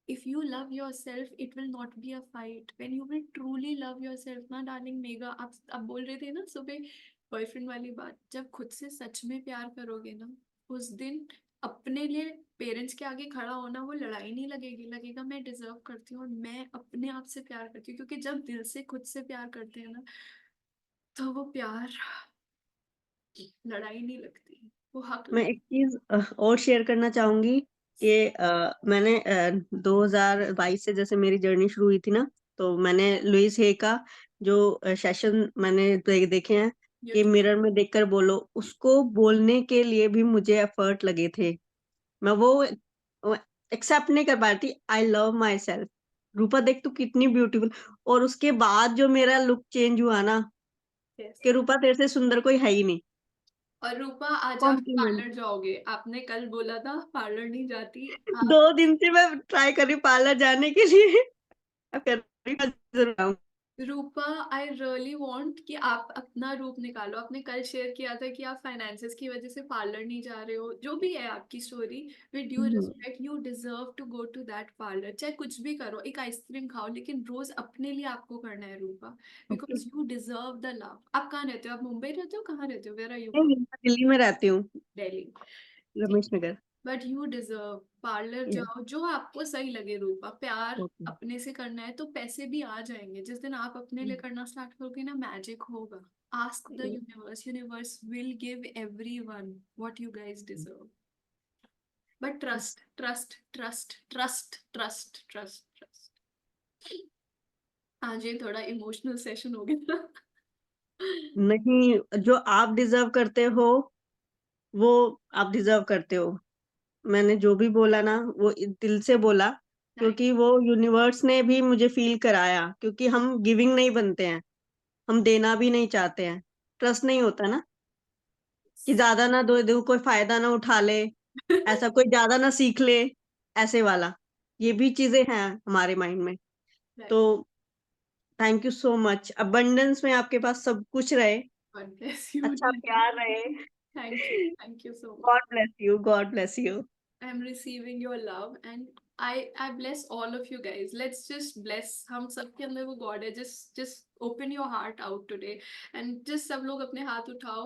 if you love yourself, it will not be a fight. When you will truly love yourself ना डार्लिंग. मेगा, आप बोल रहे थे ना सुबह बॉयफ्रेंड वाली बात, जब खुद से सच में प्यार करोगे ना, उस दिन अपने लिए पेरेंट्स के आगे खड़ा होना, वो लड़ाई नहीं लगेगी. लगेगा मैं डिजर्व करती हूँ और मैं अपने आप से प्यार करती हूँ. क्योंकि जब दिल से खुद से प्यार करते हैं ना, तो वो प्यार लड़ाई नहीं लगती, वो हक मैं एक चीज और शेयर करना चाहूंगी कि मैंने 2022 से जैसे मेरी जर्नी शुरू हुई थी ना, तो मैंने लुइस हे का जो सेशन मैंने देखे हैं कि YouTube. मिरर में देखकर बोलो, उसको बोलने के लिए भी मुझे एफर्ट लगे थे। मैं वो एक्सेप्ट नहीं कर पा रही थी। I love my self. रूपा देख तू कितनी ब्यूटीफुल। और उसके बाद जो मेरा लुक चेंज हुआ ना Yes. कि रूपा तेरे से सुंदर कोई है ही नहीं। और रूपा आज आप कॉम्प्लीमेंट। पार्लर जाओगे, आपने कल बोला था पार्लर नहीं जाती आप। 2 दिन से मैं ट्राई कर रही हूँ पार्लर जाने के लिए। अब कर रही हूँ, जरूर आऊँ। रूपा, आई रियली वांट कि आप अपना रूप निकालो। आपने कल शेयर किया था कि आप फाइनेंसेस की वजह से पार्लर नहीं जा रहे हो, जो भी है आपकी story, with due respect you deserve to go to that parlour. चाहे कुछ भी करो, एक आइसक्रीम खाओ, लेकिन रोज अपने लिए आपको करना है Rupa, because you deserve the love. आप कहाँ रहते हो? आप मुंबई रहते हो? कहाँ रहते हो? Where are you from? नहीं, मैं दिल्ली में रहती हूँ, Delhi. Ramesh Nagar. But you deserve, parlour Yeah, जाओ, जो आपको सही लगे रूपा। प्यार okay. अपने से करना है तो पैसे भी आ जाएंगे। जिस दिन आप अपने लिए करना स्टार्ट करोगे ना, मैजिक होगा। Ask the universe, universe will give everyone what you guys deserve. But trust trust trust trust trust trust trust. आज ये थोड़ा इमोशनल सेशन हो गया। नहीं, जो आप डिजर्व करते हो वो आप डिजर्व करते हो। मैंने जो भी बोला ना वो दिल से बोला, क्योंकि वो यूनिवर्स ने भी मुझे फील कराया, क्योंकि हम गिविंग नहीं बनते हैं, हम देना भी नहीं चाहते हैं। ट्रस्ट नहीं होता ना कि ज्यादा ना दो दो, कोई फायदा ना उठा ले, ऐसा कोई ज्यादा ना सीख ले, ऐसे वाला। ये भी चीजें हैं हमारे माइंड में। तो thank you so much. Abundance में आपके पास सब कुछ रहे, God bless you. अच्छा प्यार रहे। Thank you so much. God bless you, God bless you. I'm receiving your love and I bless all of you guys. Let's just bless. हम सबके अंदर वो God है. Just open your heart out today and just सब लोग अपने हाथ उठाओ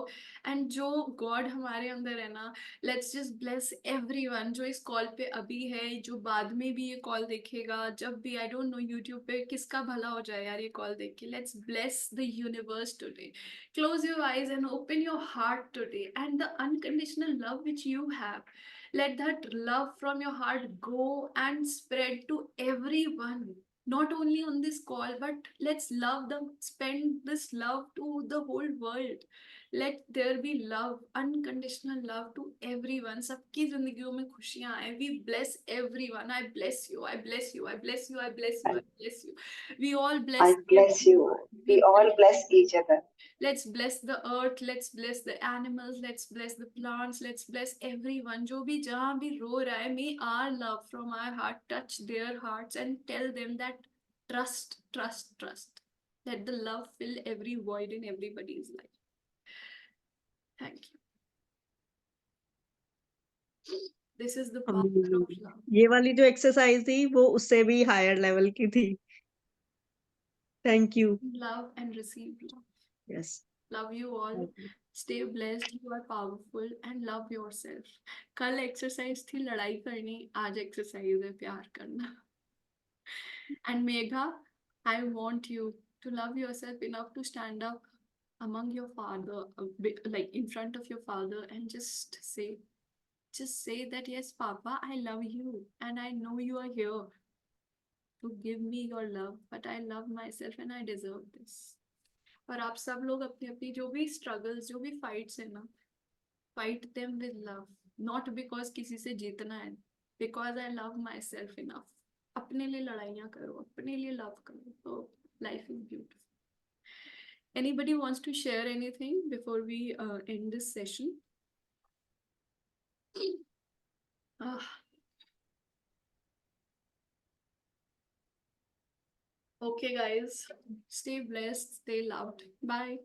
and जो God हमारे अंदर है ना, let's just bless everyone जो इस कॉल पे अभी है, जो बाद में भी ये कॉल देखेगा, जब भी I don't know YouTube पे किसका भला हो जाए यार ये कॉल देख के. Let's bless the universe today. Close your eyes and open your heart today and the unconditional love which you have. Let that love from your heart go and spread to everyone, not only on this call, but let's love them, spend this love to the whole world. Let there be love, unconditional love to everyone. सबकी जिंदगियों में खुशियां आए. We bless everyone. I bless you. I bless you. I bless you. I bless you. I bless you. We all bless. I bless you. We We all bless each other. Let's bless the earth, let's bless the animals, let's bless the plants, let's bless everyone. जो भी जहाँ भी रो रहा है, may our love from our heart touch their hearts and tell them that trust, trust, trust. Let the love fill every void in everybody's life. Thank you. This is the power of love. ये वाली जो एक्सरसाइज थी वो उससे भी हायर लेवल की थी। Thank you. Love and receive love. Yes. Love you all. Stay blessed. You are powerful and love yourself. कल एक्सरसाइज थी लड़ाई करनी, आज एक्सरसाइज है प्यार करना. And Megha, I want you to love yourself enough to stand up among your father, like in front of your father, and just say that yes, Papa, I love you, and I know you are here to give me your love, but I love myself and I deserve this. और आप सब लोग अपनी अपनी जो भी स्ट्रगल्स, जो भी फाइट्स है ना, fight them with love, not because किसी से जीतना है, because I love myself enough. अपने लिए लड़ाइयाँ करो, अपने लिए लव करो, तो life is beautiful. Anybody wants to share anything before we end this session? Okay guys, stay blessed, stay loved. Bye.